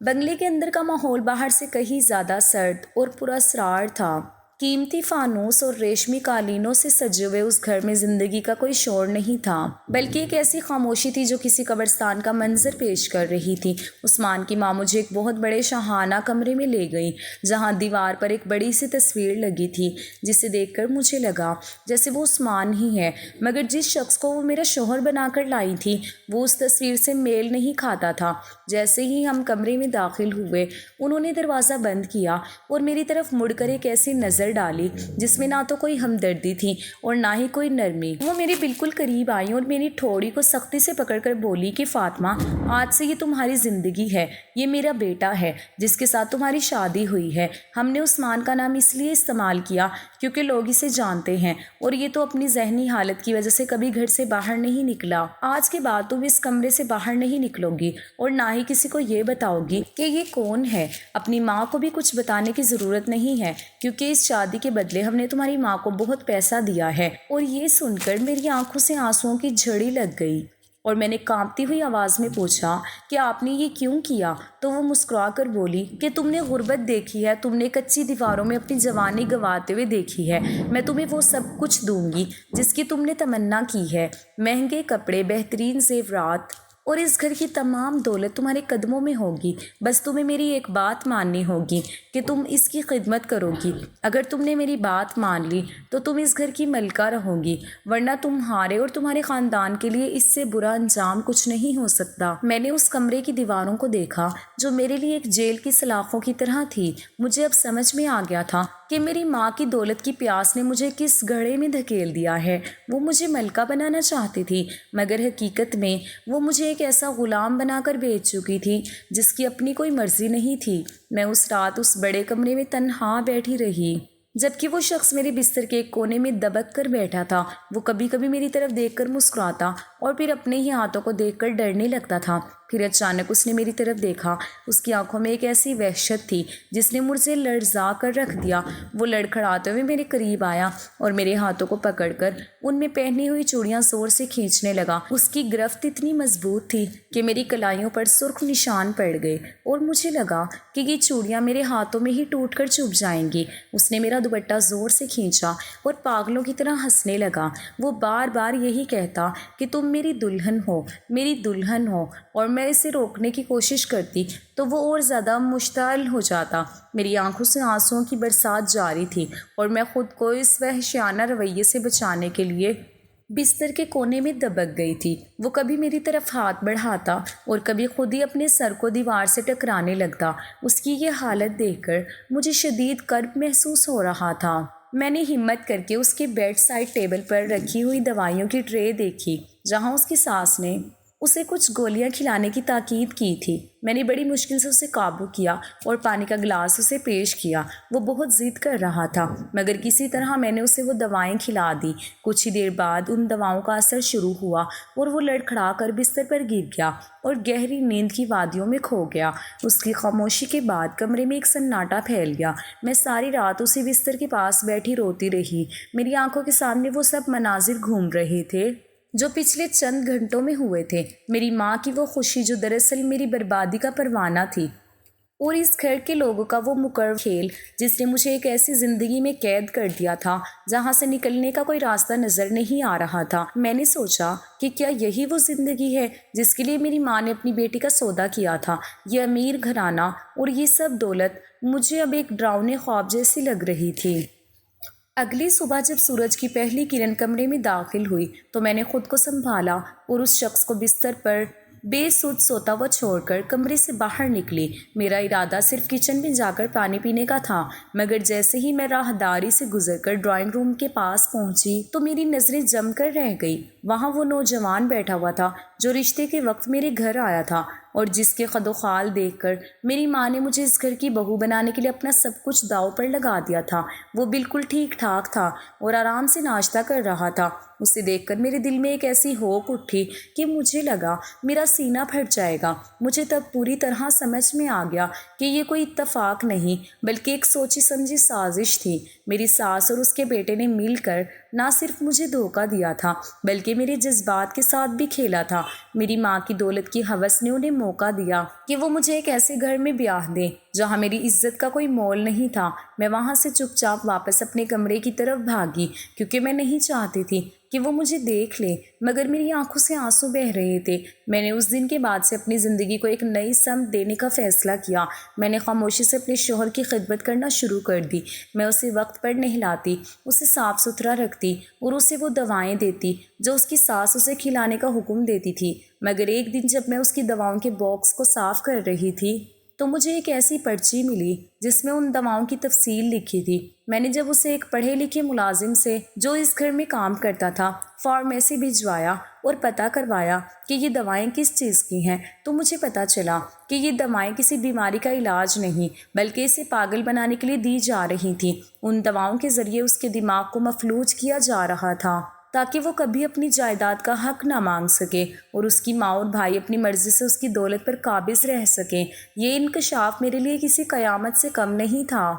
بنگلے کے اندر کا ماحول باہر سے کہیں زیادہ سرد اور پراسرار تھا۔ قیمتی فانوس اور ریشمی قالینوں سے سجے ہوئے اس گھر میں زندگی کا کوئی شور نہیں تھا، بلکہ ایک ایسی خاموشی تھی جو کسی قبرستان کا منظر پیش کر رہی تھی۔ عثمان کی ماں مجھے ایک بہت بڑے شاہانہ کمرے میں لے گئی جہاں دیوار پر ایک بڑی سی تصویر لگی تھی جسے دیکھ کر مجھے لگا جیسے وہ عثمان ہی ہے، مگر جس شخص کو وہ میرا شوہر بنا کر لائی تھی وہ اس تصویر سے میل نہیں کھاتا تھا۔ جیسے ہی ہم کمرے میں داخل ہوئے انہوں نے دروازہ بند کیا اور میری طرف مڑ کر ایک ایسی نظر ڈالی جس میں نہ تو کوئی ہمدردی تھی اور نہ ہی کوئی نرمی۔ وہ میرے بالکل قریب آئی اور میری ٹھوڑی کو سختی سے پکڑ کر بولی کہ فاطمہ، آج سے یہ تمہاری زندگی ہے، یہ میرا بیٹا ہے جس کے ساتھ تمہاری شادی ہوئی ہے۔ ہم نے عثمان کا نام اس لیے استعمال کیا کیونکہ لوگ اسے جانتے ہیں اور یہ تو اپنی ذہنی حالت کی وجہ سے کبھی گھر سے باہر نہیں نکلا۔ آج کے بعد تم اس کمرے سے باہر نہیں نکلو گی اور نہ ہی کسی کو یہ بتاؤ گی کہ یہ کون ہے۔ اپنی ماں کو بھی کچھ بتانے کی ضرورت نہیں ہے کیونکہ اس شادی کے بدلے ہم نے تمہاری ماں کو بہت پیسہ دیا ہے۔ اور یہ سن کر میری آنکھوں سے آنسوؤں کی جھڑی لگ گئی اور میں نے کانپتی ہوئی آواز میں پوچھا کہ آپ نے یہ کیوں کیا؟ تو وہ مسکرا کر بولی کہ تم نے غربت دیکھی ہے، تم نے کچی دیواروں میں اپنی جوانی گنواتے ہوئے دیکھی ہے، میں تمہیں وہ سب کچھ دوں گی جس کی تم نے تمنا کی ہے، مہنگے کپڑے، بہترین زیورات اور اس گھر کی تمام دولت تمہارے قدموں میں ہوگی۔ بس تمہیں میری ایک بات ماننی ہوگی کہ تم اس کی خدمت کرو گی۔ اگر تم نے میری بات مان لی تو تم اس گھر کی ملکہ رہو گی، ورنہ تمہارے اور تمہارے خاندان کے لیے اس سے برا انجام کچھ نہیں ہو سکتا۔ میں نے اس کمرے کی دیواروں کو دیکھا جو میرے لیے ایک جیل کی سلاخوں کی طرح تھی۔ مجھے اب سمجھ میں آ گیا تھا کہ میری ماں کی دولت کی پیاس نے مجھے کس گڑھے میں دھکیل دیا ہے۔ وہ مجھے ملکہ بنانا چاہتی تھی مگر حقیقت میں وہ مجھے ایک ایسا غلام بنا کر بیچ چکی تھی جس کی اپنی کوئی مرضی نہیں تھی۔ میں اس رات اس بڑے کمرے میں تنہا بیٹھی رہی جبکہ وہ شخص میرے بستر کے ایک کونے میں دبک کر بیٹھا تھا۔ وہ کبھی کبھی میری طرف دیکھ کر مسکراتا اور پھر اپنے ہی ہاتھوں کو دیکھ کر ڈرنے لگتا تھا۔ پھر اچانک اس نے میری طرف دیکھا، اس کی آنکھوں میں ایک ایسی وحشت تھی جس نے مجھے لرزا کر رکھ دیا۔ وہ لڑکھڑاتے ہوئے میرے قریب آیا اور میرے ہاتھوں کو پکڑ کر ان میں پہنی ہوئی چوڑیاں زور سے کھینچنے لگا۔ اس کی گرفت اتنی مضبوط تھی کہ میری کلائیوں پر سرخ نشان پڑ گئے اور مجھے لگا کہ یہ چوڑیاں میرے ہاتھوں میں ہی ٹوٹ کر چبھ جائیں گی۔ اس نے میرا دوپٹہ زور سے کھینچا اور پاگلوں کی طرح ہنسنے لگا۔ وہ بار بار یہی کہتا کہ تم میری دلہن ہو، میری دلہن ہو، اور میں اسے روکنے کی کوشش کرتی تو وہ اور زیادہ مشتعل ہو جاتا۔ میری آنکھوں سے آنسوؤں کی برسات جاری تھی اور میں خود کو اس وحشیانہ رویے سے بچانے کے لیے بستر کے کونے میں دبک گئی تھی۔ وہ کبھی میری طرف ہاتھ بڑھاتا اور کبھی خود ہی اپنے سر کو دیوار سے ٹکرانے لگتا۔ اس کی یہ حالت دیکھ کر مجھے شدید کرب محسوس ہو رہا تھا۔ میں نے ہمت کر کے اس کے بیڈ سائڈ ٹیبل پر رکھی ہوئی دوائیوں کی ٹرے دیکھی، جہاں اس کی ساس نے اسے کچھ گولیاں کھلانے کی تاکید کی تھی۔ میں نے بڑی مشکل سے اسے قابو کیا اور پانی کا گلاس اسے پیش کیا۔ وہ بہت ضد کر رہا تھا، مگر کسی طرح میں نے اسے وہ دوائیں کھلا دی۔ کچھ ہی دیر بعد ان دواؤں کا اثر شروع ہوا اور وہ لڑکھڑا کر بستر پر گر گیا اور گہری نیند کی وادیوں میں کھو گیا۔ اس کی خاموشی کے بعد کمرے میں ایک سناٹا پھیل گیا۔ میں ساری رات اسی بستر کے پاس بیٹھی روتی رہی۔ میری آنکھوں کے سامنے وہ سب مناظر گھوم رہے تھے جو پچھلے چند گھنٹوں میں ہوئے تھے۔ میری ماں کی وہ خوشی جو دراصل میری بربادی کا پروانہ تھی، اور اس گھر کے لوگوں کا وہ مقرر کھیل جس نے مجھے ایک ایسی زندگی میں قید کر دیا تھا جہاں سے نکلنے کا کوئی راستہ نظر نہیں آ رہا تھا۔ میں نے سوچا کہ کیا یہی وہ زندگی ہے جس کے لیے میری ماں نے اپنی بیٹی کا سودا کیا تھا؟ یہ امیر گھرانہ اور یہ سب دولت مجھے اب ایک ڈراؤنے خواب جیسی لگ رہی تھی۔ اگلی صبح جب سورج کی پہلی کرن کمرے میں داخل ہوئی تو میں نے خود کو سنبھالا اور اس شخص کو بستر پر بے سود سوتا ہوا چھوڑ کر کمرے سے باہر نکلی۔ میرا ارادہ صرف کچن میں جا کر پانی پینے کا تھا، مگر جیسے ہی میں راہداری سے گزر کر ڈرائنگ روم کے پاس پہنچی تو میری نظریں جم کر رہ گئی۔ وہاں وہ نوجوان بیٹھا ہوا تھا جو رشتے کے وقت میرے گھر آیا تھا اور جس کے خد و خال دیکھ کر میری ماں نے مجھے اس گھر کی بہو بنانے کے لیے اپنا سب کچھ داؤ پر لگا دیا تھا۔ وہ بالکل ٹھیک ٹھاک تھا اور آرام سے ناشتہ کر رہا تھا۔ اسے دیکھ کر میرے دل میں ایک ایسی ہوک اٹھی کہ مجھے لگا میرا سینہ پھٹ جائے گا۔ مجھے تب پوری طرح سمجھ میں آ گیا کہ یہ کوئی اتفاق نہیں بلکہ ایک سوچی سمجھی سازش تھی۔ میری ساس اور اس کے بیٹے نے مل کر نہ صرف مجھے دھوکہ دیا تھا بلکہ میرے جذبات کے ساتھ بھی کھیلا تھا۔ میری ماں کی دولت کی ہوس نے انہیں موقع دیا کہ وہ مجھے ایک ایسے گھر میں بیاہ دیں جہاں میری عزت کا کوئی مول نہیں تھا۔ میں وہاں سے چپ چاپ واپس اپنے کمرے کی طرف بھاگی کیونکہ میں نہیں چاہتی تھی کہ وہ مجھے دیکھ لے، مگر میری آنکھوں سے آنسو بہہ رہے تھے۔ میں نے اس دن کے بعد سے اپنی زندگی کو ایک نئی سمت دینے کا فیصلہ کیا۔ میں نے خاموشی سے اپنے شوہر کی خدمت کرنا شروع کر دی۔ میں اسے وقت پر نہلاتی، اسے صاف ستھرا رکھتی اور اسے وہ دوائیں دیتی جو اس کی ساس اسے کھلانے کا حکم دیتی تھی۔ مگر ایک دن جب میں اس کی دواؤں کے باکس کو صاف کر رہی تھی تو مجھے ایک ایسی پرچی ملی جس میں ان دواؤں کی تفصیل لکھی تھی۔ میں نے جب اسے ایک پڑھے لکھے ملازم سے جو اس گھر میں کام کرتا تھا فارمیسی بھجوایا اور پتہ کروایا کہ یہ دوائیں کس چیز کی ہیں تو مجھے پتہ چلا کہ یہ دوائیں کسی بیماری کا علاج نہیں بلکہ اسے پاگل بنانے کے لیے دی جا رہی تھیں۔ ان دواؤں کے ذریعے اس کے دماغ کو مفلوج کیا جا رہا تھا تاکہ وہ کبھی اپنی جائیداد کا حق نہ مانگ سکے اور اس کی ماں اور بھائی اپنی مرضی سے اس کی دولت پر قابض رہ سکیں۔ یہ انکشاف میرے لیے کسی قیامت سے کم نہیں تھا۔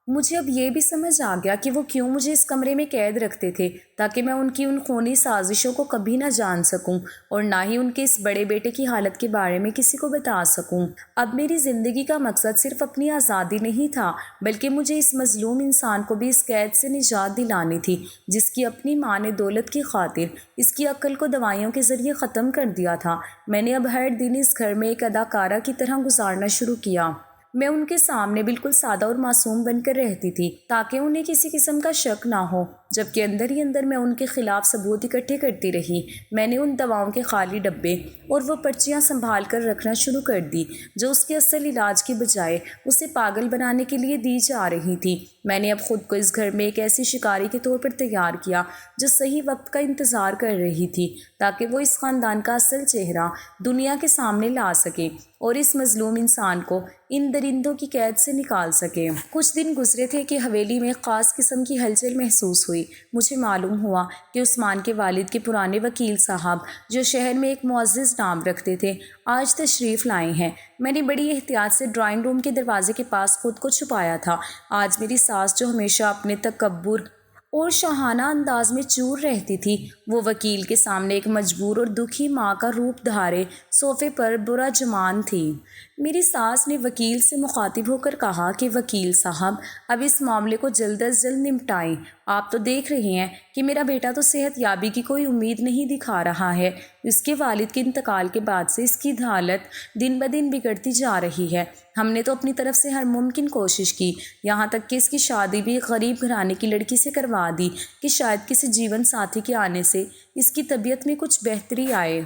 مجھے اب یہ بھی سمجھ آ گیا کہ وہ کیوں مجھے اس کمرے میں قید رکھتے تھے، تاکہ میں ان کی ان خونی سازشوں کو کبھی نہ جان سکوں اور نہ ہی ان کے اس بڑے بیٹے کی حالت کے بارے میں کسی کو بتا سکوں۔ اب میری زندگی کا مقصد صرف اپنی آزادی نہیں تھا بلکہ مجھے اس مظلوم انسان کو بھی اس قید سے نجات دلانی تھی جس کی اپنی ماں نے دولت کی خاطر اس کی عقل کو دوائیوں کے ذریعے ختم کر دیا تھا۔ میں نے اب ہر دن اس گھر میں ایک اداکارہ کی طرح گزارنا شروع کیا۔ میں ان کے سامنے بالکل سادہ اور معصوم بن کر رہتی تھی تاکہ انہیں کسی قسم کا شک نہ ہو، جبکہ اندر ہی اندر میں ان کے خلاف ثبوت اکٹھے کرتی رہی۔ میں نے ان دواؤں کے خالی ڈبے اور وہ پرچیاں سنبھال کر رکھنا شروع کر دی جو اس کے اصل علاج کی بجائے اسے پاگل بنانے کے لیے دی جا رہی تھی۔ میں نے اب خود کو اس گھر میں ایک ایسی شکاری کے طور پر تیار کیا جو صحیح وقت کا انتظار کر رہی تھی تاکہ وہ اس خاندان کا اصل چہرہ دنیا کے سامنے لا سکے اور اس مظلوم انسان کو ان درندوں کی قید سے نکال سکے۔ کچھ دن گزرے تھے کہ حویلی میں خاص قسم کی ہلچل محسوس ہوئی۔ مجھے معلوم ہوا کہ عثمان کے والد کے پرانے وکیل صاحب جو شہر میں ایک معزز نام رکھتے تھے آج تشریف لائے ہیں۔ میں نے بڑی احتیاط سے ڈرائنگ روم کے دروازے کے پاس خود کو چھپایا تھا۔ آج میری ساس جو ہمیشہ اپنے تکبر اور شاہانہ انداز میں چور رہتی تھی، وہ وکیل کے سامنے ایک مجبور اور دکھی ماں کا روپ دھارے صوفے پر برا جمان تھی۔ میری ساس نے وکیل سے مخاطب ہو کر کہا کہ وکیل صاحب اب اس معاملے کو جلد از جلد نمٹائیں آپ تو دیکھ رہے ہیں کہ میرا بیٹا تو صحت یابی کی کوئی امید نہیں دکھا رہا ہے۔ اس کے والد کے انتقال کے بعد سے اس کی حالت دن بدن بگڑتی جا رہی ہے۔ ہم نے تو اپنی طرف سے ہر ممکن کوشش کی، یہاں تک کہ اس کی شادی بھی ایک غریب گھرانے کی لڑکی سے کروا دی کہ شاید کسی جیون ساتھی کے آنے سے اس کی طبیعت میں کچھ بہتری آئے،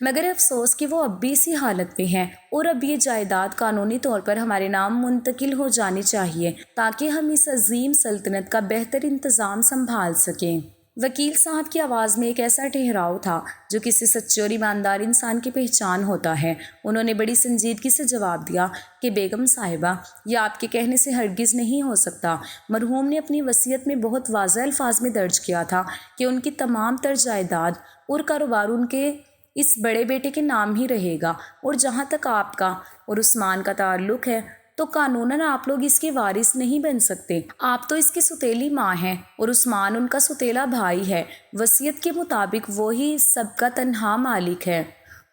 مگر افسوس کہ وہ اب بھی اسی حالت میں ہے اور اب یہ جائیداد قانونی طور پر ہمارے نام منتقل ہو جانی چاہیے تاکہ ہم اس عظیم سلطنت کا بہتر انتظام سنبھال سکیں۔ وکیل صاحب کی آواز میں ایک ایسا ٹھہراؤ تھا جو کسی سچے اور ایماندار انسان کی پہچان ہوتا ہے۔ انہوں نے بڑی سنجیدگی سے جواب دیا کہ بیگم صاحبہ، یہ آپ کے کہنے سے ہرگز نہیں ہو سکتا۔ مرحوم نے اپنی وصیت میں بہت واضح الفاظ میں درج کیا تھا کہ ان کی تمام تر جائیداد اور کاروبار ان کے اس بڑے بیٹے کے نام ہی رہے گا، اور جہاں تک آپ کا اور عثمان کا تعلق ہے تو قانوناً آپ لوگ اس کے وارث نہیں بن سکتے۔ آپ تو اس کی سوتیلی ماں ہیں اور عثمان ان کا سوتیلا بھائی ہے۔ وصیت کے مطابق وہی سب کا تنہا مالک ہے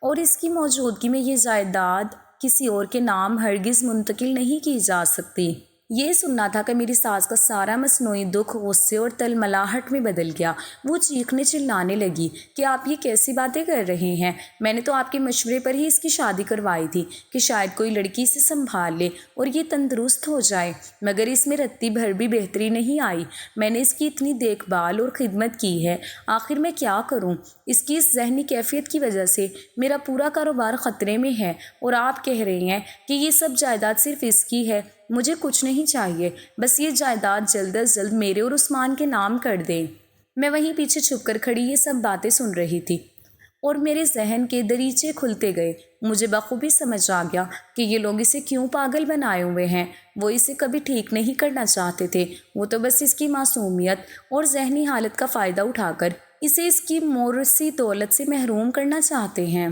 اور اس کی موجودگی میں یہ جائیداد کسی اور کے نام ہرگز منتقل نہیں کی جا سکتی۔ یہ سننا تھا کہ میری ساس کا سارا مصنوعی دکھ غصے اور تلملاہٹ میں بدل گیا۔ وہ چیخنے چلانے لگی کہ آپ یہ کیسی باتیں کر رہے ہیں؟ میں نے تو آپ کے مشورے پر ہی اس کی شادی کروائی تھی کہ شاید کوئی لڑکی اسے سنبھال لے اور یہ تندرست ہو جائے، مگر اس میں رتی بھر بھی بہتری نہیں آئی۔ میں نے اس کی اتنی دیکھ بھال اور خدمت کی ہے، آخر میں کیا کروں؟ اس کی اس ذہنی کیفیت کی وجہ سے میرا پورا کاروبار خطرے میں ہے، اور آپ کہہ رہے ہیں کہ یہ سب جائیداد صرف اس کی ہے۔ مجھے کچھ نہیں چاہیے، بس یہ جائیداد جلد از جلد میرے اور عثمان کے نام کر دیں۔ میں وہیں پیچھے چھپ کر کھڑی یہ سب باتیں سن رہی تھی اور میرے ذہن کے دریچے کھلتے گئے۔ مجھے بخوبی سمجھ آ گیا کہ یہ لوگ اسے کیوں پاگل بنائے ہوئے ہیں۔ وہ اسے کبھی ٹھیک نہیں کرنا چاہتے تھے، وہ تو بس اس کی معصومیت اور ذہنی حالت کا فائدہ اٹھا کر اسے اس کی موروثی دولت سے محروم کرنا چاہتے ہیں۔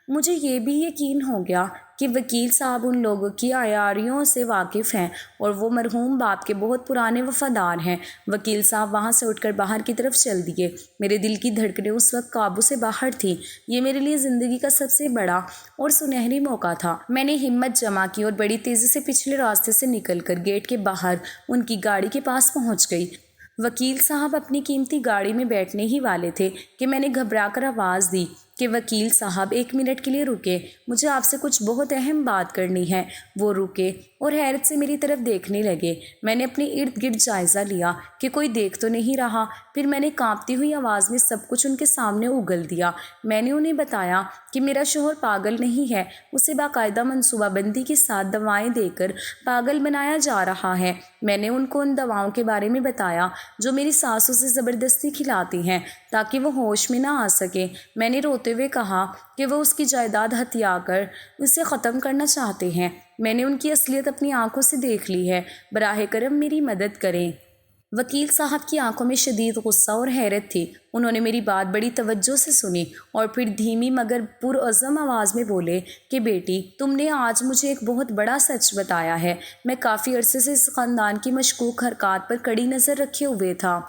مجھے یہ بھی یقین ہو گیا کہ وکیل صاحب ان لوگوں کی عیاریوں سے واقف ہیں اور وہ مرحوم باپ کے بہت پرانے وفادار ہیں۔ وکیل صاحب وہاں سے اٹھ کر باہر کی طرف چل دیے۔ میرے دل کی دھڑکنیں اس وقت قابو سے باہر تھیں۔ یہ میرے لیے زندگی کا سب سے بڑا اور سنہری موقع تھا۔ میں نے ہمت جمع کی اور بڑی تیزی سے پچھلے راستے سے نکل کر گیٹ کے باہر ان کی گاڑی کے پاس پہنچ گئی۔ وکیل صاحب اپنی قیمتی گاڑی میں بیٹھنے ہی والے تھے کہ میں نے گھبرا کر آواز دی کہ وکیل صاحب 1 منٹ کے لیے رکے، مجھے آپ سے کچھ بہت اہم بات کرنی ہے۔ وہ رکے اور حیرت سے میری طرف دیکھنے لگے۔ میں نے اپنے ارد گرد جائزہ لیا کہ کوئی دیکھ تو نہیں رہا، پھر میں نے کانپتی ہوئی آواز میں سب کچھ ان کے سامنے اگل دیا۔ میں نے انہیں بتایا کہ میرا شوہر پاگل نہیں ہے، اسے باقاعدہ منصوبہ بندی کے ساتھ دوائیں دے کر پاگل بنایا جا رہا ہے۔ میں نے ان کو ان دواؤں کے بارے میں بتایا جو میری ساس اسے زبردستی کھلاتی ہیں تاکہ وہ ہوش میں نہ آ سکے۔ میں نے روتے ہوئے کہا کہ وہ اس کی جائیداد ہتھیا کر اسے ختم کرنا چاہتے ہیں۔ میں نے ان کی اصلیت اپنی آنکھوں سے دیکھ لی ہے، براہ کرم میری مدد کریں۔ وکیل صاحب کی آنکھوں میں شدید غصہ اور حیرت تھی۔ انہوں نے میری بات بڑی توجہ سے سنی اور پھر دھیمی مگر پرعزم آواز میں بولے کہ بیٹی، تم نے آج مجھے ایک بہت بڑا سچ بتایا ہے۔ میں کافی عرصے سے اس خاندان کی مشکوک حرکات پر کڑی نظر رکھے ہوئے تھا،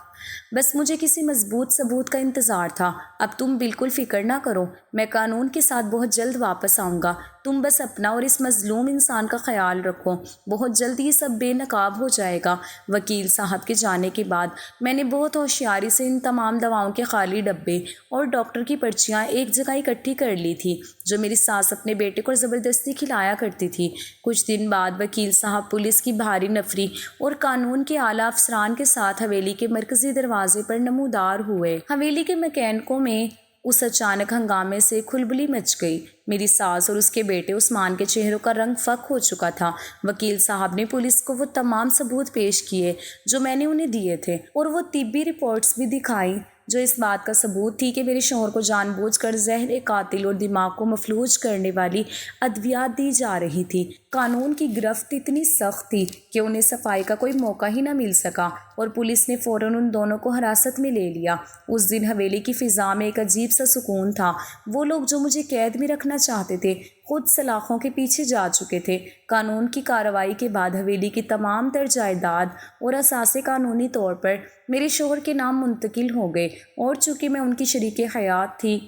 بس مجھے کسی مضبوط ثبوت کا انتظار تھا۔ اب تم بالکل فکر نہ کرو، میں قانون کے ساتھ بہت جلد واپس آؤں گا۔ تم بس اپنا اور اس مظلوم انسان کا خیال رکھو، بہت جلد یہ سب بے نقاب ہو جائے گا۔ وکیل صاحب کے جانے کے بعد میں نے بہت ہوشیاری سے ان تمام دواؤں کے خالی ڈبے اور ڈاکٹر کی پرچیاں ایک جگہ اکٹھی کر لی تھی جو میری ساس اپنے بیٹے کو زبردستی کھلایا کرتی تھی۔ کچھ دن بعد وکیل صاحب پولیس کی بھاری نفری اور قانون کے اعلیٰ افسران کے ساتھ حویلی کے مرکزی دروازے پر نمودار ہوئے۔ حویلی کے مکینکوں میں اس اچانک ہنگامے سے کھلبلی مچ گئی۔ میری ساس اور اس کے بیٹے عثمان کے چہروں کا رنگ فک ہو چکا تھا۔ وکیل صاحب نے پولیس کو وہ تمام ثبوت پیش کیے جو میں نے انہیں دیے تھے، اور وہ طبی رپورٹس بھی دکھائیں جو اس بات کا ثبوت تھی کہ میرے شوہر کو جان بوجھ کر زہر قاتل اور دماغ کو مفلوج کرنے والی ادویات دی جا رہی تھی۔ قانون کی گرفت اتنی سخت تھی کہ انہیں صفائی کا کوئی موقع ہی نہ مل سکا اور پولیس نے فوراً ان دونوں کو حراست میں لے لیا۔ اس دن حویلی کی فضا میں ایک عجیب سا سکون تھا۔ وہ لوگ جو مجھے قید میں رکھنا چاہتے تھے خود سلاخوں کے پیچھے جا چکے تھے۔ قانون کی کارروائی کے بعد حویلی کی تمام تر جائیداد اور اثاثے قانونی طور پر میرے شوہر کے نام منتقل ہو گئے، اور چونکہ میں ان کی شریک حیات تھی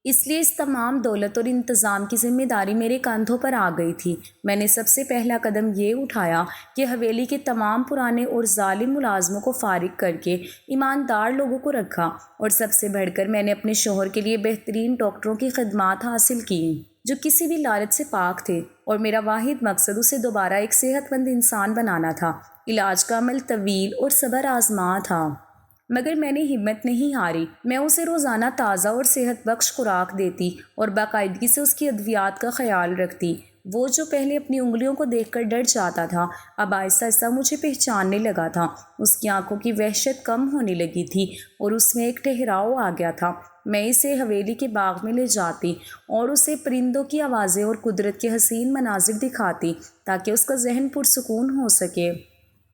اس لیے اس تمام دولت اور انتظام کی ذمہ داری میرے کندھوں پر آ گئی تھی۔ میں نے سب سے پہلا قدم یہ اٹھایا کہ حویلی کے تمام پرانے اور ظالم ملازموں کو فارغ کر کے ایماندار لوگوں کو رکھا، اور سب سے بڑھ کر میں نے اپنے شوہر کے لیے بہترین ڈاکٹروں کی خدمات حاصل کیں جو کسی بھی لالچ سے پاک تھے، اور میرا واحد مقصد اسے دوبارہ ایک صحت مند انسان بنانا تھا۔ علاج کا عمل طویل اور صبر آزما تھا، مگر میں نے ہمت نہیں ہاری۔ میں اسے روزانہ تازہ اور صحت بخش خوراک دیتی اور باقاعدگی سے اس کی ادویات کا خیال رکھتی۔ وہ جو پہلے اپنی انگلیوں کو دیکھ کر ڈر جاتا تھا، اب آہستہ آہستہ مجھے پہچاننے لگا تھا۔ اس کی آنکھوں کی وحشت کم ہونے لگی تھی اور اس میں ایک ٹھہراؤ آ گیا تھا۔ میں اسے حویلی کے باغ میں لے جاتی اور اسے پرندوں کی آوازیں اور قدرت کے حسین مناظر دکھاتی تاکہ اس کا ذہن پرسکون ہو سکے۔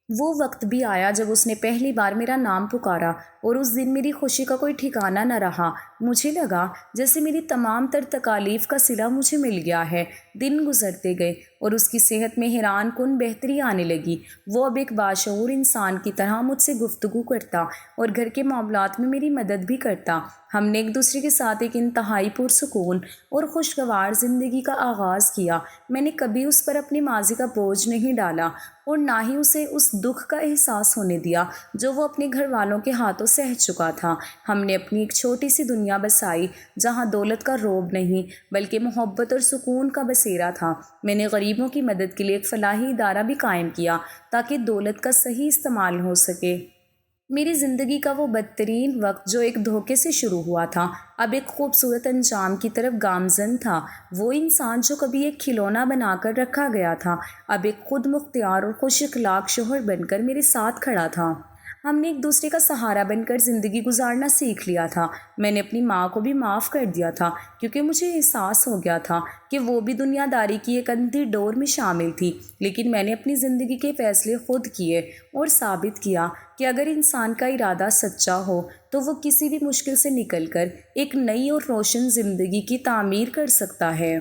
وہ وقت بھی آیا جب اس نے پہلی بار میرا نام پکارا، اور اس دن میری خوشی کا کوئی ٹھکانہ نہ رہا۔ مجھے لگا جیسے میری تمام تر تکالیف کا صلہ مجھے مل گیا ہے۔ دن گزرتے گئے اور اس کی صحت میں حیران کن بہتری آنے لگی۔ وہ اب ایک باشعور انسان کی طرح مجھ سے گفتگو کرتا اور گھر کے معاملات میں میری مدد بھی کرتا۔ ہم نے ایک دوسرے کے ساتھ ایک انتہائی پرسکون اور خوشگوار زندگی کا آغاز کیا۔ میں نے کبھی اس پر اپنے ماضی کا بوجھ نہیں ڈالا اور نہ ہی اسے اس دکھ کا احساس ہونے دیا جو وہ اپنے گھر والوں کے ہاتھوں سہ چکا تھا۔ ہم نے اپنی ایک چھوٹی سی دنیا بسائی جہاں دولت کا روب نہیں بلکہ محبت اور سکون کا بسیرا تھا۔ میں نے غریبوں کی مدد کے لیے ایک فلاحی ادارہ بھی قائم کیا تاکہ دولت کا صحیح استعمال ہو سکے۔ میری زندگی کا وہ بدترین وقت جو ایک دھوکے سے شروع ہوا تھا، اب ایک خوبصورت انجام کی طرف گامزن تھا۔ وہ انسان جو کبھی ایک کھلونا بنا کر رکھا گیا تھا، اب ایک خود مختار اور خوش اخلاق شوہر بن کر میرے ساتھ کھڑا تھا۔ ہم نے ایک دوسرے کا سہارا بن کر زندگی گزارنا سیکھ لیا تھا۔ میں نے اپنی ماں کو بھی معاف کر دیا تھا کیونکہ مجھے احساس ہو گیا تھا کہ وہ بھی دنیا داری کی ایک اندھی ڈور میں شامل تھی، لیکن میں نے اپنی زندگی کے فیصلے خود کیے اور ثابت کیا کہ اگر انسان کا ارادہ سچا ہو تو وہ کسی بھی مشکل سے نکل کر ایک نئی اور روشن زندگی کی تعمیر کر سکتا ہے۔